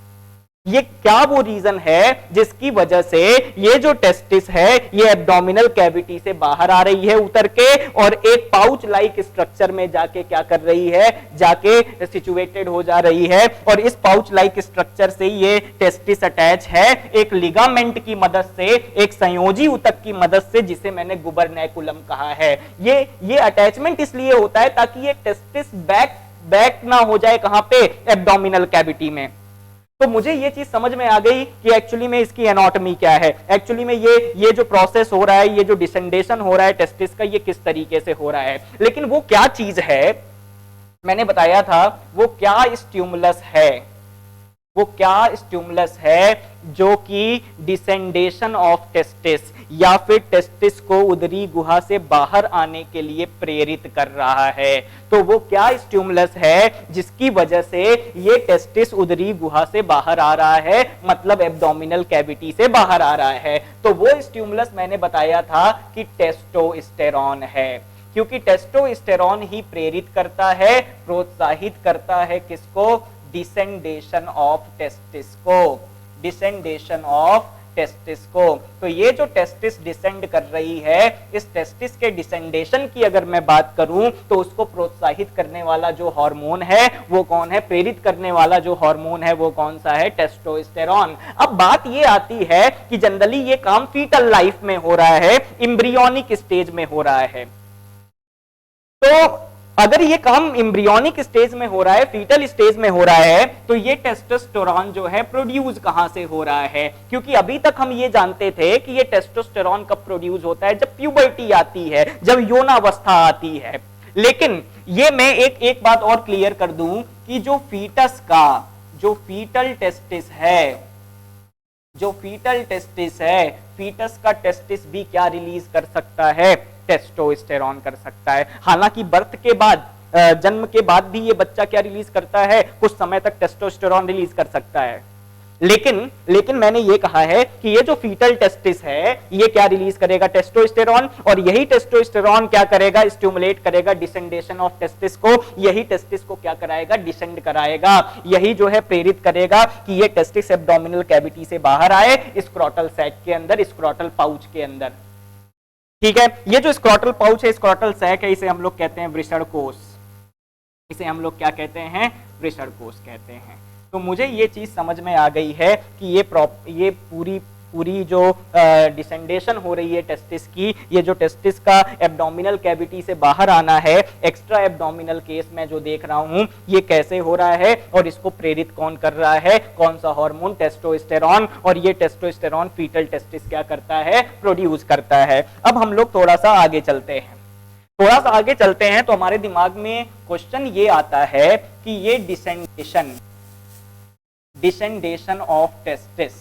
ये क्या वो रीजन है जिसकी वजह से ये जो टेस्टिस है, ये एब्डोमिनल कैविटी से बाहर आ रही है उतर के, और एक पाउच लाइक स्ट्रक्चर में जाके क्या कर रही है, जाके सिचुएटेड हो जा रही है। और इस पाउच लाइक स्ट्रक्चर से ये टेस्टिस अटैच है एक लिगामेंट की मदद से, एक संयोजी ऊतक की मदद से, जिसे मैंने गुबरनैकुलम कहा है। ये अटैचमेंट इसलिए होता है ताकि ये टेस्टिस बैक ना हो जाए, कहां पे, एब्डोमिनल कैविटी में। तो मुझे ये चीज समझ में आ गई कि एक्चुअली में इसकी एनाटॉमी क्या है, एक्चुअली में ये जो प्रोसेस हो रहा है, ये जो डिसेंडेशन हो रहा है टेस्टिस का, ये किस तरीके से हो रहा है। लेकिन वो क्या चीज है, मैंने बताया था, वो क्या स्टिमुलस है, वो क्या स्टिमुलस है जो कि डिसेंडेशन ऑफ टेस्टिस या फिर टेस्टिस को उदरी गुहा से बाहर आने के लिए प्रेरित कर रहा है। तो वो क्या स्टिमुलस है जिसकी वजह से ये टेस्टिस उदरी गुहा से बाहर आ रहा है, मतलब एब्डोमिनल कैविटी से बाहर आ रहा है। तो वो स्टिमुलस मैंने बताया था कि टेस्टोस्टेरॉन है, क्योंकि टेस्टोस्टेरॉन ही प्रेरित करता है, प्रोत्साहित करता है किसको, डिसेंडेशन ऑफ टेस्टिस को, डिसेंडेशन ऑफ टेस्टिस को। तो ये जो टेस्टिस डिसेंड कर रही है, इस टेस्टिस के डिसेंडेशन की अगर मैं बात करूं, तो उसको प्रोत्साहित करने वाला जो हार्मोन है वो कौन है, प्रेरित करने वाला जो हार्मोन है वो कौन सा है, टेस्टोस्टेरॉन। अब बात ये आती है कि जनरली ये काम फीटल लाइफ में हो रहा है, एम्ब्रियोनिक स्टेज में हो रहा है। तो अगर ये काम एम्ब्रियोनिक स्टेज में हो रहा है, फीटल स्टेज में हो रहा है, तो ये टेस्टोस्टेरॉन जो है प्रोड्यूस कहां से हो रहा है, क्योंकि अभी तक हम ये जानते थे कि ये टेस्टोस्टेरॉन कब प्रोड्यूस होता है, जब प्यूबर्टी आती है, जब यौनावस्था आती है। लेकिन ये मैं एक बात और क्लियर कर दूं कि जो फीटस का, जो फीटल टेस्टिस है, जो फीटल टेस्टिस है, फीटस का टेस्टिस भी क्या रिलीज कर सकता है, टेस्टोस्टेरॉन कर सकता है। हालांकि बर्थ के बाद, जन्म के बाद भी ये बच्चा क्या रिलीज करता है, कुछ समय तक टेस्टोस्टेरॉन रिलीज कर सकता है। लेकिन मैंने ये कहा है कि ये जो फीटल टेस्टिस है, ये क्या रिलीज करेगा, टेस्टोस्टेरॉन, और यही टेस्टोस्टेरॉन क्या करेगा, स्टिमुलेट करेगा डिसेंडेशन ऑफ टेस्टिस को, यही टेस्टिस को क्या कराएगा, डिसेंड कराएगा, यही जो है प्रेरित करेगा कि ये टेस्टिस एब्डोमिनल कैविटी से बाहर आए, स्क्रोटल सैक के अंदर, स्क्रोटल पाउच के अंदर। ठीक है, ये जो स्क्रोटल पाउच है, स्क्रोटल सैक है, इसे हम लोग कहते हैं वृषणकोश, इसे हम लोग क्या कहते हैं, वृषणकोश कहते हैं। तो मुझे ये चीज समझ में आ गई है कि ये पूरी जो डिसेंडेशन हो रही है टेस्टिस की, ये जो टेस्टिस का एब्डोमिनल कैविटी से बाहर आना है, एक्स्ट्रा एब्डोमिनल केस में जो देख रहा हूं, ये कैसे हो रहा है और इसको प्रेरित कौन कर रहा है, कौन सा हार्मोन, टेस्टोस्टेरॉन। और ये टेस्टोस्टेरॉन फीटल टेस्टिस क्या करता है, प्रोड्यूस करता है। अब हम लोग थोड़ा सा आगे चलते हैं, तो हमारे दिमाग में क्वेश्चन ये आता है कि ये डिसेंडेशन ऑफ टेस्टिस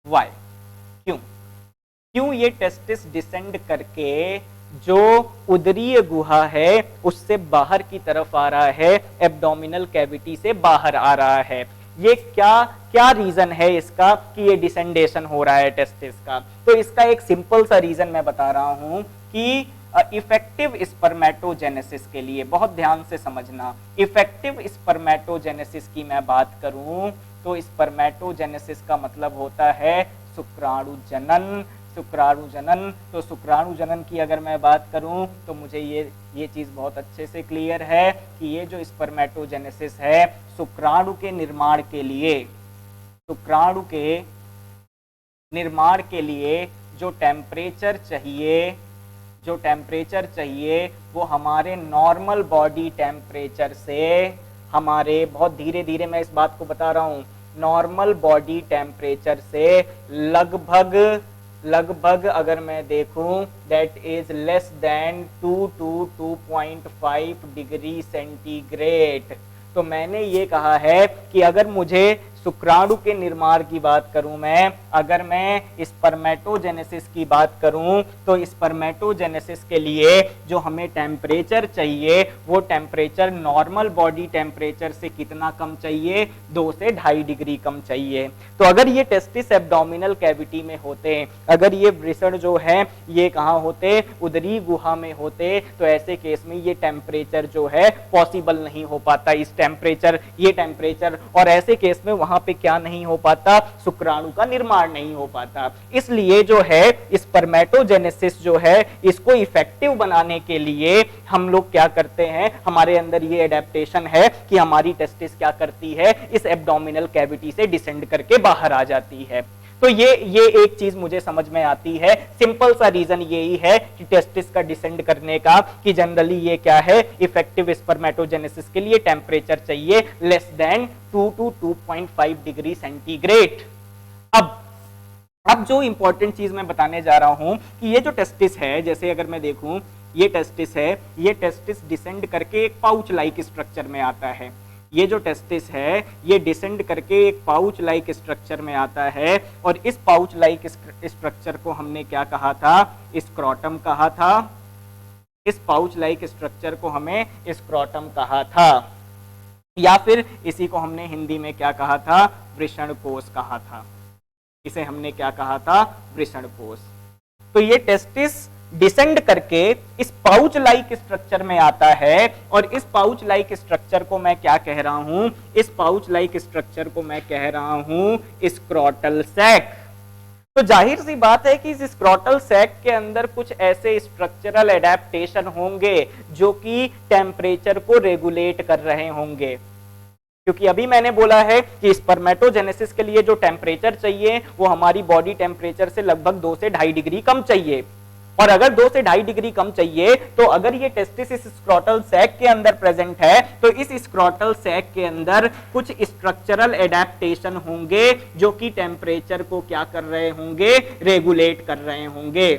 वाई, क्यों ये टेस्टिस डिसेंड करके जो उदरीय गुहा है उससे बाहर की तरफ आ रहा है, एब्डोमिनल कैविटी से बाहर आ रहा है। ये क्या रीजन है इसका कि ये डिसेंडेशन हो रहा है टेस्टिस का? तो इसका एक सिंपल सा रीजन मैं बता रहा हूं कि इफेक्टिव स्पर्मेटोजेनेसिस के लिए, बहुत ध्यान से समझना, इफेक्टिव स्पर्मेटोजेनेसिस की मैं बात करूं तो स्पर्मेटोजेनेसिस का मतलब होता है शुक्राणु जनन। तो शुक्राणु जनन की अगर मैं बात करूं तो मुझे ये चीज बहुत अच्छे से क्लियर है कि ये जो स्पर्मेटोजेनेसिस है, शुक्राणु के निर्माण के लिए जो टेम्परेचर चाहिए वो हमारे नॉर्मल बॉडी टेम्परेचर से, हमारे, बहुत धीरे धीरे मैं इस बात को बता रहा हूं, नॉर्मल बॉडी टेम्परेचर से लगभग अगर मैं देखूं that is less than 2 to 2.5 degree centigrade. तो मैंने ये कहा है कि अगर मुझे शुक्राणु के निर्माण की बात करूं, अगर मैं स्पर्मेटोजेनेसिस की बात करूं, तो स्पर्मेटोजेनेसिस के लिए जो हमें टेम्परेचर चाहिए वो टेम्परेचर नॉर्मल बॉडी टेम्परेचर से कितना कम चाहिए, 2 से 2.5 डिग्री कम चाहिए। तो अगर ये टेस्टिस एब्डोमिनल कैविटी में होते, अगर ये वृषण जो है ये कहाँ होते, उदरी गुहा में होते, तो ऐसे केस में ये टेम्परेचर जो है पॉसिबल नहीं हो पाता, ये टेम्परेचर, और ऐसे केस में वहां पे क्या नहीं हो पाता, शुक्राणु का निर्माण नहीं हो पाता। इसलिए जो है स्पर्मेटोजेनेसिस जो है इसको इफेक्टिव बनाने के लिए हम लोग क्या करते हैं, हमारे अंदर ये एडेप्टेशन है कि हमारी टेस्टिस क्या करती है, इस एब्डोमिनल कैविटी से डिसेंड करके बाहर आ जाती है। तो ये एक चीज मुझे समझ में आती है, सिंपल सा रीजन यही है कि टेस्टिस का डिसेंड करने का, कि जनरली ये क्या है, इफेक्टिव स्पर्मेटोजेनेसिस के लिए टेम्परेचर चाहिए less than 2 to 2.5 degree centigrade. अब जो इंपॉर्टेंट चीज मैं बताने जा रहा हूं कि ये जो टेस्टिस है, जैसे अगर मैं देखूं ये टेस्टिस है, ये टेस्टिस डिसेंड करके एक पाउच लाइक स्ट्रक्चर में आता है। ये जो टेस्टिस है ये डिसेंड करके एक पाउच लाइक स्ट्रक्चर में आता है, और इस पाउच लाइक स्ट्रक्चर को हमने क्या कहा था, स्क्रोटम कहा था। इस पाउच लाइक स्ट्रक्चर को हमें स्क्रोटम कहा था, या फिर इसी को हमने हिंदी में क्या कहा था, वृषण कोश कहा था। इसे हमने क्या कहा था, वृषण कोश। तो ये टेस्टिस डिसेंड करके इस पाउच लाइक स्ट्रक्चर में आता है, और इस पाउच लाइक स्ट्रक्चर को मैं क्या कह रहा हूं, इस पाउच लाइक स्ट्रक्चर को मैं कह रहा हूं स्क्रोटल सैक। तो जाहिर सी बात है कि इस स्क्रोटल सैक के अंदर कुछ ऐसे स्ट्रक्चरल एडेप्टेशन होंगे जो कि टेम्परेचर को रेगुलेट कर रहे होंगे, क्योंकि अभी मैंने बोला है कि स्पर्मेटोजेनेसिस के लिए जो टेम्परेचर चाहिए वो हमारी बॉडी टेम्परेचर से लगभग 2 से 2.5 डिग्री कम चाहिए, और अगर 2 से 2.5 डिग्री कम चाहिए तो अगर ये टेस्टिस इस स्क्रोटल सैक के अंदर प्रेजेंट है तो इस स्क्रोटल सैक के अंदर कुछ स्ट्रक्चरल एडेप्टेशन होंगे जो कि टेम्परेचर को क्या कर रहे होंगे, रेगुलेट कर रहे होंगे।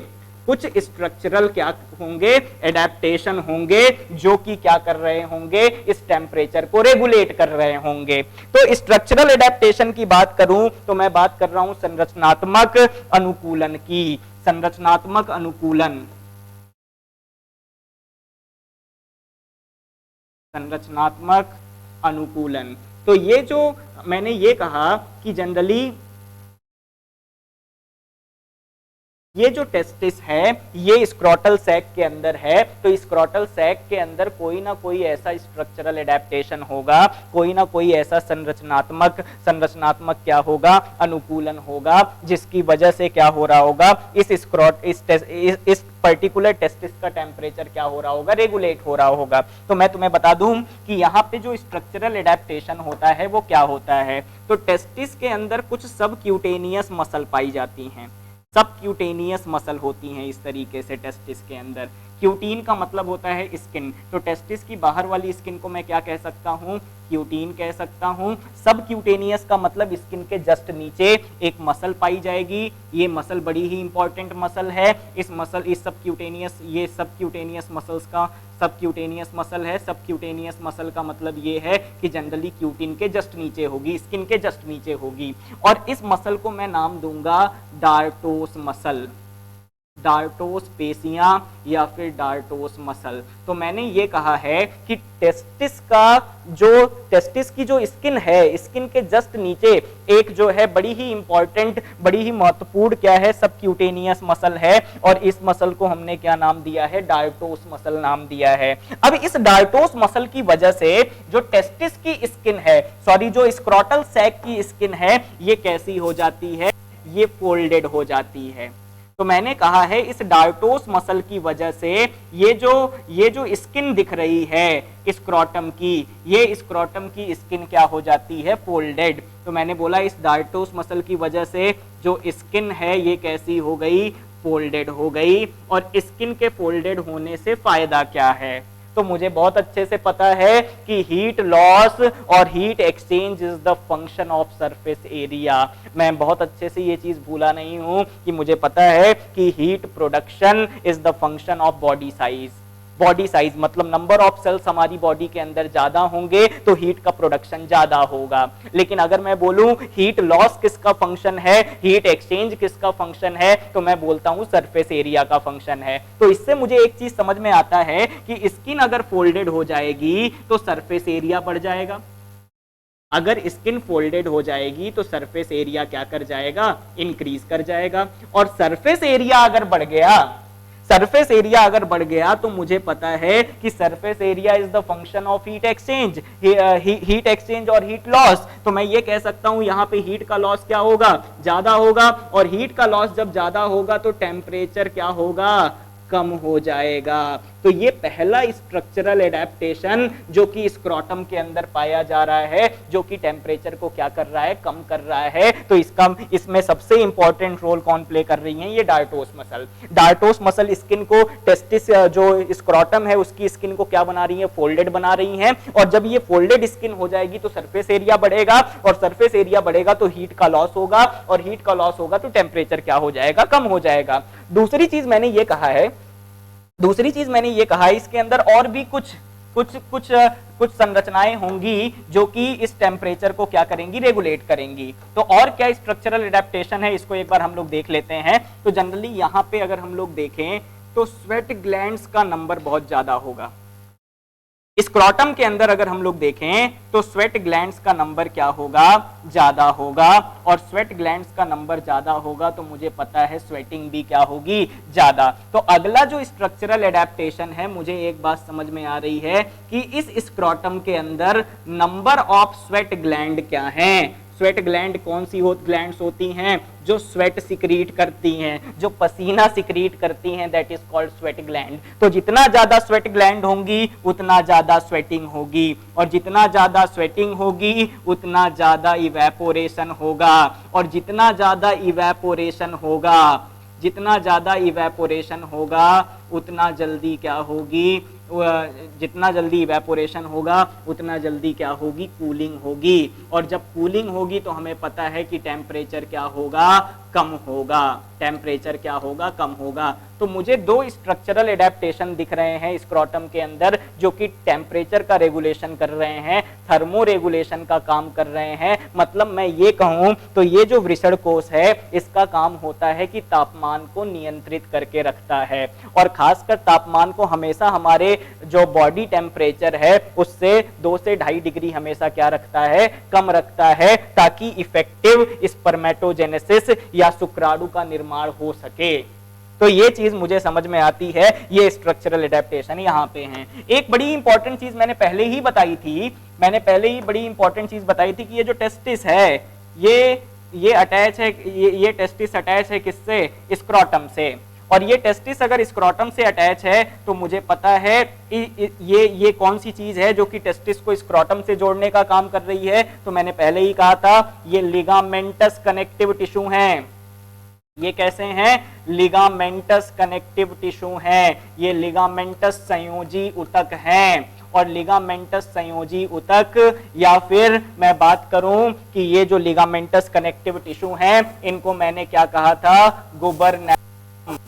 कुछ स्ट्रक्चरल क्या होंगे, एडेप्टेशन होंगे जो कि क्या कर रहे होंगे, इस टेम्परेचर को रेगुलेट कर रहे होंगे। तो स्ट्रक्चरल एडेप्टेशन की बात करूं तो मैं बात कर रहा हूं संरचनात्मक अनुकूलन की। संरचनात्मक अनुकूलन, संरचनात्मक अनुकूलन। तो ये जो मैंने ये कहा कि जनरली ये जो टेस्टिस है ये स्क्रोटल सैक के अंदर है, तो स्क्रोटल सैक के अंदर कोई ना कोई ऐसा स्ट्रक्चरल एडेप्टेशन होगा, कोई ना कोई ऐसा संरचनात्मक क्या होगा, अनुकूलन होगा, जिसकी वजह से क्या हो रहा होगा, इस पर्टिकुलर टेस्टिस का टेम्परेचर क्या हो रहा होगा, रेगुलेट हो रहा होगा। तो मैं तुम्हें बता दूं कि यहाँ पे जो स्ट्रक्चरल एडेप्टेशन होता है वो क्या होता है। तो टेस्टिस के अंदर कुछ सब क्यूटेनियस मसल पाई जाती हैं, सब क्यूटेनियस मसल होती हैं इस तरीके से टेस्टिस के अंदर। क्यूटीन का मतलब होता है स्किन, तो टेस्टिस की बाहर वाली स्किन को मैं क्या कह सकता हूँ, क्यूटीन कह सकता हूँ। सब क्यूटेनियस का मतलब स्किन के जस्ट नीचे एक मसल पाई जाएगी, ये मसल बड़ी ही इंपॉर्टेंट मसल है। इस सब क्यूटेनियस मसल्स का सब क्यूटेनियस मसल है। सब क्यूटेनियस मसल का मतलब ये है कि जनरली क्यूटिन के जस्ट नीचे होगी, स्किन के जस्ट नीचे होगी। और इस मसल को मैं नाम दूंगा डार्टोस मसल, डार्टोस पेशियां या फिर डार्टोस मसल। तो मैंने ये कहा है कि टेस्टिस की जो स्किन है, स्किन के जस्ट नीचे एक जो है बड़ी ही इंपॉर्टेंट, बड़ी ही महत्वपूर्ण क्या है, सब क्यूटेनियस मसल है। और इस मसल को हमने क्या नाम दिया है, डार्टोस मसल नाम दिया है। अब इस डार्टोस मसल की वजह से जो टेस्टिस की स्किन है, सॉरी जो स्क्रोटल सैक की स्किन है, ये कैसी हो जाती है, ये फोल्डेड हो जाती है। तो मैंने कहा है इस डार्टोस मसल की वजह से ये जो स्किन दिख रही है स्क्रोटम की, ये स्क्रोटम की स्किन क्या हो जाती है, फोल्डेड। तो मैंने बोला इस डार्टोस मसल की वजह से जो स्किन है ये कैसी हो गई, फोल्डेड हो गई। और स्किन के फोल्डेड होने से फायदा क्या है, तो मुझे बहुत अच्छे से पता है कि हीट लॉस और heat exchange is the function of surface area. मैं बहुत अच्छे से ये चीज भूला नहीं हूं कि मुझे पता है कि heat production is the function of body size. Body size मतलब नंबर ऑफ सेल्स हमारी बॉडी के अंदर ज्यादा होंगे तो हीट का प्रोडक्शन ज्यादा होगा। लेकिन अगर मैं बोलूं हीट लॉस किसका फंक्शन है, हीट एक्सचेंज किसका फंक्शन है, तो मैं बोलता हूं सरफेस एरिया का फंक्शन है। तो इससे मुझे एक चीज समझ में आता है कि स्किन अगर फोल्डेड हो जाएगी तो सरफेस एरिया बढ़ जाएगा। अगर स्किन फोल्डेड हो जाएगी तो सरफेस एरिया क्या कर जाएगा, इंक्रीज कर जाएगा। और सरफेस एरिया अगर बढ़ गया, सरफेस एरिया अगर बढ़ गया तो मुझे पता है कि surface area is the function of heat exchange, heat exchange और हीट लॉस। तो मैं ये कह सकता हूं यहां पे हीट का लॉस क्या होगा, ज्यादा होगा। और हीट का लॉस जब ज्यादा होगा तो टेम्परेचर क्या होगा, कम हो जाएगा। तो ये पहला स्ट्रक्चरल एडेप्टेशन जो कि स्क्रोटम के अंदर पाया जा रहा है, जो कि टेम्परेचर को क्या कर रहा है, कम कर रहा है। तो इसमें सबसे इंपॉर्टेंट रोल कौन प्ले कर रही है, ये dartos muscle. Dartos muscle skin को, टेस्टिस जो स्क्रोटम है उसकी स्किन को क्या बना रही है, फोल्डेड बना रही है। और जब ये फोल्डेड स्किन हो जाएगी तो सरफेस एरिया बढ़ेगा, और सरफेस एरिया बढ़ेगा तो हीट का लॉस होगा, और हीट का लॉस होगा तो टेम्परेचर क्या हो जाएगा, कम हो जाएगा। दूसरी चीज मैंने ये कहा है इसके अंदर और भी कुछ संरचनाएं होंगी जो कि इस टेम्परेचर को क्या करेंगी, रेगुलेट करेंगी। तो और क्या स्ट्रक्चरल एडेप्टेशन है, इसको एक बार हम लोग देख लेते हैं। तो जनरली यहां पे अगर हम लोग देखें तो स्वेट ग्लैंड्स का नंबर बहुत ज्यादा होगा। स्क्रोटम के अंदर अगर हम लोग देखें तो स्वेट ग्लैंड्स का नंबर क्या होगा, ज्यादा होगा। और स्वेट ग्लैंड्स का नंबर ज्यादा होगा तो मुझे पता है स्वेटिंग भी क्या होगी, ज्यादा। तो अगला जो स्ट्रक्चरल एडेप्टेशन है, मुझे एक बात समझ में आ रही है कि इस स्क्रोटम के अंदर नंबर ऑफ स्वेट ग्लैंड क्या हैं। स्वेट ग्लैंड कौन सी ग्लैंड्स होती हैं, जो स्वेट सिक्रीट करती हैं, जो पसीना सिक्रीट करती हैं, that is called sweat gland. तो जितना ज्यादा स्वेट ग्लैंड होंगी उतना ज्यादा स्वेटिंग होगी, और जितना ज्यादा स्वेटिंग होगी उतना ज्यादा इवेपोरेशन होगा, और जितना ज्यादा इवेपोरेशन होगा उतना जल्दी क्या होगी, जितना जल्दी इवेपोरेशन होगा उतना जल्दी क्या होगी, कूलिंग होगी। और जब कूलिंग होगी तो हमें पता है कि टेम्परेचर क्या होगा, कम होगा। टेम्परेचर क्या होगा, कम होगा। तो मुझे दो स्ट्रक्चरल एडेप्टेशन दिख रहे हैं स्क्रोटम के अंदर जो कि टेम्परेचर का रेगुलेशन कर रहे हैं, थर्मो रेगुलेशन का काम कर रहे हैं। मतलब मैं ये कहूं तो ये जो वृषण कोश है इसका काम होता है कि तापमान को नियंत्रित करके रखता है, और खासकर तापमान को हमेशा हमारे जो बॉडी टेम्परेचर है उससे 2 से 2.5 डिग्री हमेशा क्या रखता है, कम रखता है, ताकि इफेक्टिव स्पर्मेटोजेनेसिस या शुक्राणु का निर्माण हो सके। तो ये चीज मुझे समझ में आती है, ये स्ट्रक्चरल एडेप्टेशन यहाँ पे हैं। एक बड़ी इंपॉर्टेंट चीज मैंने पहले ही बताई थी कि ये जो टेस्टिस है ये अटैच है, ये टेस्टिस अटैच है किससे, स्क्रोटम से। और ये टेस्टिस अगर स्क्रोटम से अटैच है तो मुझे पता है ये कौन सी चीज है जो कि टेस्टिस को स्क्रोटम से जोड़ने का काम कर रही है। तो मैंने पहले ही कहा था ये लिगामेंटस कनेक्टिव टिश्यू हैं। ये कैसे हैं? लिगामेंटस कनेक्टिव टिश्यू हैं। ये लिगामेंटस संयोजी ऊतक हैं। और लिगामेंटस संयोजी ऊतक, या फिर मैं बात करूं कि ये जो लिगामेंटस कनेक्टिव टिश्यू हैं, इनको मैंने क्या कहा था? गुबरनैकुलम।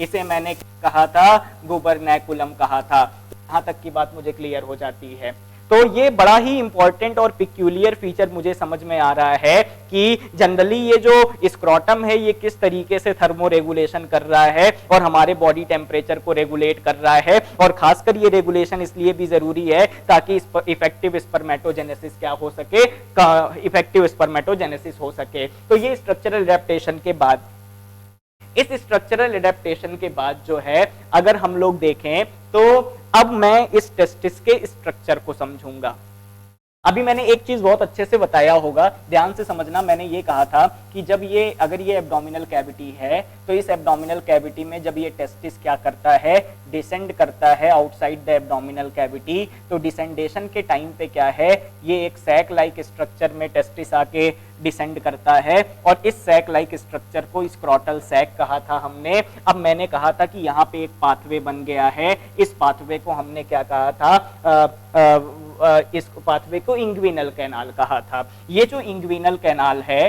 इसे मैंने कहा था गुबरनैकुलम कहा था। यहां तक की बात मुझे क्लियर हो जाती है। तो ये बड़ा ही इंपॉर्टेंट और पिक्यूलियर फीचर मुझे समझ में आ रहा है कि जनरली ये जो स्क्रोटम है ये किस तरीके से थर्मो रेगुलेशन कर रहा है और हमारे बॉडी टेम्परेचर को रेगुलेट कर रहा है। और खासकर ये रेगुलेशन इसलिए भी जरूरी है ताकि इफेक्टिव स्पर्मेटोजेनेसिस क्या हो सके, इफेक्टिव स्पर्मेटोजेनेसिस हो सके। तो ये स्ट्रक्चरल एडेप्टेशन के बाद, इस स्ट्रक्चरल एडेप्टेशन के बाद जो है अगर हम लोग देखें तो अब मैं इस टेस्टिस के स्ट्रक्चर को समझूंगा। अभी मैंने एक चीज बहुत अच्छे से बताया होगा, ध्यान से समझना। मैंने ये कहा था कि जब ये अगर ये एब्डोमिनल कैविटी है तो इस एब्डोमिनल कैविटी में जब ये टेस्टिस क्या करता है, डिसेंड करता है आउटसाइड द एब्डोमिनल कैविटी। तो डिसेंडेशन के टाइम पे क्या है, ये एक सैक लाइक स्ट्रक्चर में टेस्टिस आके डिसेंड करता है और इस सैक लाइक स्ट्रक्चर को स्क्रोटल सैक कहा था हमने। अब मैंने कहा था कि यहाँ पे एक पाथवे बन गया है। इस पाथवे को हमने क्या कहा था? इस पाथवे को इंग्विनल कैनाल कहा था। ये जो इंग्विनल कैनाल है,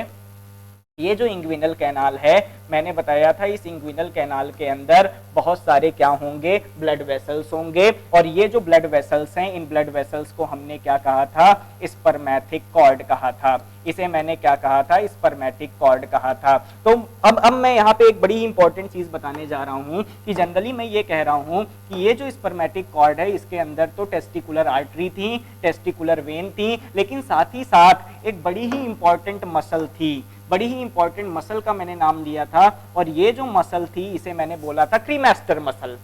ये जो इंग्विनल कैनाल है, मैंने बताया था इस इंग्विनल कैनाल के अंदर बहुत सारे क्या होंगे? ब्लड वेसल्स होंगे। और ये जो ब्लड वेसल्स हैं, इन ब्लड वेसल्स को हमने क्या कहा था? स्पर्मेटिक कॉर्ड कहा था। इसे मैंने क्या कहा था? स्पर्मेटिक कॉर्ड कहा था। तो अब मैं यहाँ पे एक बड़ी इंपॉर्टेंट चीज बताने जा रहा हूँ कि जनरली मैं ये कह रहा हूँ कि ये जो स्पर्मेटिक कॉर्ड है इसके अंदर तो टेस्टिकुलर आर्टरी थी, टेस्टिकुलर वेन थी, लेकिन साथ ही साथ एक बड़ी ही इंपॉर्टेंट मसल थी। बड़ी ही इंपॉर्टेंट मसल का मैंने नाम लिया था और ये जो मसल थी इसे मैंने बोला था क्रीमेस्टर मसल।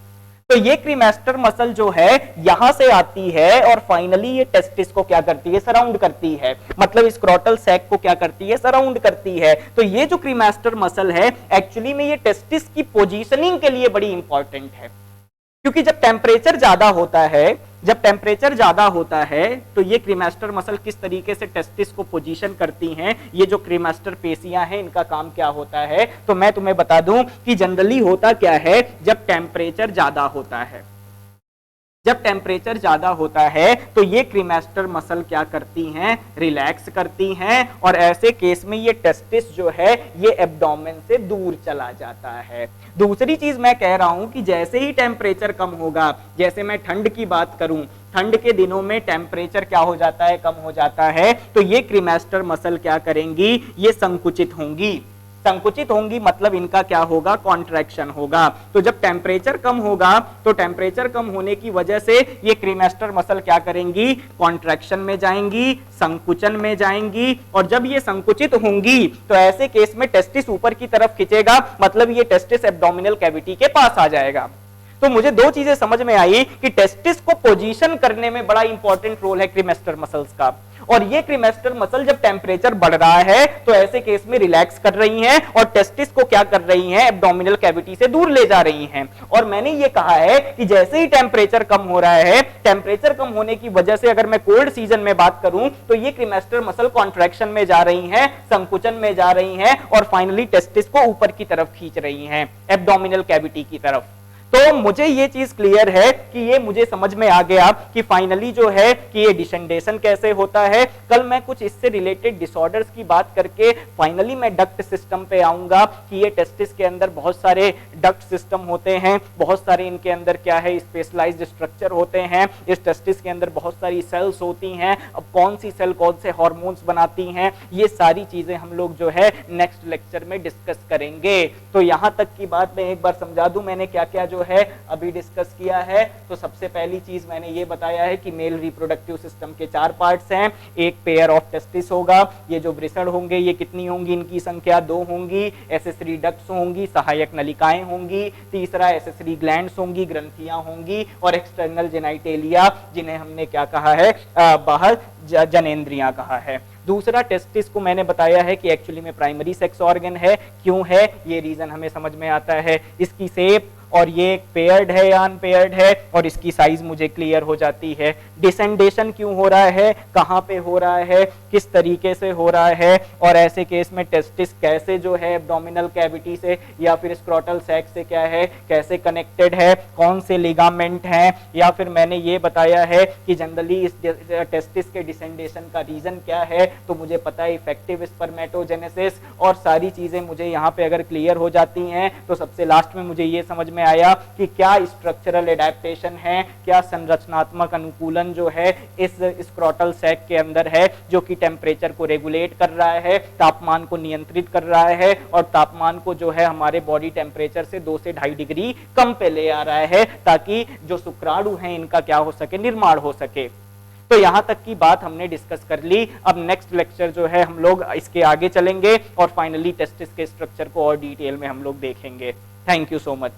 तो ये क्रीमेस्टर मसल जो है यहां से आती है और फाइनली ये टेस्टिस को क्या करती है? सराउंड करती है। मतलब स्क्रोटल सैक को क्या करती है? सराउंड करती है। तो ये जो क्रीमेस्टर मसल है एक्चुअली में ये टेस्टिस की पोजीशनिंग के लिए बड़ी इंपॉर्टेंट है, क्योंकि जब टेम्परेचर ज्यादा होता है, जब टेम्परेचर ज्यादा होता है तो ये क्रीमेस्टर मसल किस तरीके से टेस्टिस को पोजीशन करती हैं। ये जो क्रीमेस्टर पेशियां हैं इनका काम क्या होता है? तो मैं तुम्हें बता दूं कि जनरली होता क्या है, जब टेम्परेचर ज्यादा होता है, जब टेम्परेचर ज्यादा होता है तो ये क्रीमेस्टर मसल क्या करती हैं? रिलैक्स करती हैं और ऐसे केस में ये टेस्टिस जो है ये एब्डोमेन से दूर चला जाता है। दूसरी चीज मैं कह रहा हूं कि जैसे ही टेम्परेचर कम होगा, जैसे मैं ठंड की बात करूं, ठंड के दिनों में टेम्परेचर क्या हो जाता है? कम हो जाता है। तो ये क्रीमेस्टर मसल क्या करेंगी? ये संकुचित होंगी। संकुचित होंगी मतलब इनका क्या होगा? कॉन्ट्रैक्शन होगा। तो जब टेम्परेचर कम होगा तो टेम्परेचर कम होने की वजह से ये क्रीमेस्टर मसल क्या करेंगी? कॉन्ट्रैक्शन में जाएंगी, संकुचन में जाएंगी। और जब ये संकुचित होंगी तो ऐसे केस में टेस्टिस ऊपर की तरफ खिंचेगा, मतलब ये टेस्टिस एब्डोमिनल कैविटी के पास आ जाएगा। तो मुझे दो चीजें समझ में आई कि टेस्टिस को पोजीशन करने में बड़ा इंपॉर्टेंट रोल है क्रीमेस्टर मसल्स का। और ये क्रीमेस्टर मसल जब टेम्परेचर बढ़ रहा है तो ऐसे केस में रिलैक्स कर रही हैं और टेस्टिस को क्या कर रही हैं? एब्डोमिनल कैविटी से दूर ले जा रही हैं। और मैंने ये कहा है कि जैसे ही टेम्परेचर कम हो रहा है, टेम्परेचर कम होने की वजह से अगर मैं कोल्ड सीजन में बात करूं तो ये क्रीमेस्टर मसल कॉन्ट्रैक्शन में जा रही हैं, संकुचन में जा रही हैं और फाइनली टेस्टिस को ऊपर की तरफ खींच रही हैं, एब्डोमिनल कैविटी की तरफ। तो मुझे ये चीज क्लियर है कि ये मुझे समझ में आ गया कि फाइनली जो है कि ये डिसेंडेशन कैसे होता है। कल मैं कुछ इससे रिलेटेड डिसऑर्डर्स की बात करके फाइनली मैं डक्ट सिस्टम पे आऊंगा कि ये टेस्टिस के अंदर बहुत सारे डक्ट सिस्टम होते हैं, बहुत सारे इनके अंदर क्या है? स्पेशलाइज्ड स्ट्रक्चर होते हैं। इस टेस्टिस के अंदर बहुत सारी सेल्स होती हैं। अब कौन सी सेल कौन से हार्मोन्स बनाती हैं, ये सारी चीजें हम लोग जो है नेक्स्ट लेक्चर में डिस्कस करेंगे। तो यहां तक की बात मैं एक बार समझा दूं, मैंने क्या क्या जो जो है अभी डिस्कस किया है। तो सबसे पहली चीज मैंने ये बताया है कि मेल रिप्रोडक्टिव सिस्टम के 4 पार्ट्स हैं। एक पेयर ऑफ टेस्टिस होगा, ये जो वृषण होंगे ये कितनी होंगी, इनकी संख्या 2 होंगी। एसेसरी डक्ट्स होंगी, सहायक नलिकाएं होंगी। तीसरा एसेसरी ग्लैंड्स होंगी, ग्रंथियां होंगी। और एक्सटर्नल जेनाइटेलिया, जिन्हें हमने क्या कहा है, बाहर जनेंद्रियां कहा है। दूसरा टेस्टिस को मैंने बताया है कि एक्चुअली में प्राइमरी सेक्स ऑर्गन है। क्यों है ये रीजन हमें समझ में आता है, इसकी शेप और ये पेयर्ड है या अनपेयर्ड है, और इसकी साइज मुझे क्लियर हो जाती है। डिसेंडेशन क्यों हो रहा है, कहाँ पे हो रहा है, किस तरीके से हो रहा है, और ऐसे केस में टेस्टिस कैसे जो है एब्डोमिनल कैविटी से या फिर स्क्रोटल सैक से क्या है, कैसे कनेक्टेड है, कौन से लिगामेंट हैं, या फिर मैंने ये बताया है कि जनरली इस टेस्टिस के डिसेंडेशन का रीजन क्या है। तो मुझे पता है इफेक्टिव स्पर्मेटोजेनेसिस, और सारी चीजें मुझे यहाँ पे अगर क्लियर हो जाती हैं तो सबसे लास्ट में मुझे ये समझ में आया कि क्या स्ट्रक्चरल एडेप्टेशन है, क्या संरचनात्मक अनुकूलन जो है इस स्क्रोटल सैक के अंदर है, जो कि टेम्परेचर को रेगुलेट कर रहा है, तापमान को नियंत्रित कर रहा है, और तापमान को जो है हमारे बॉडी टेम्परेचर से 2 से 2.5 डिग्री कम पे ले आ रहा है, ताकि जो शुक्राणु हैं इनका क्या हो सके, निर्माण हो सके। तो यहां तक की बात हमने डिस्कस कर ली। अब नेक्स्ट लेक्चर जो है हम लोग इसके आगे चलेंगे और फाइनली टेस्टिस के स्ट्रक्चर को और डिटेल में हम लोग देखेंगे। Thank you so much.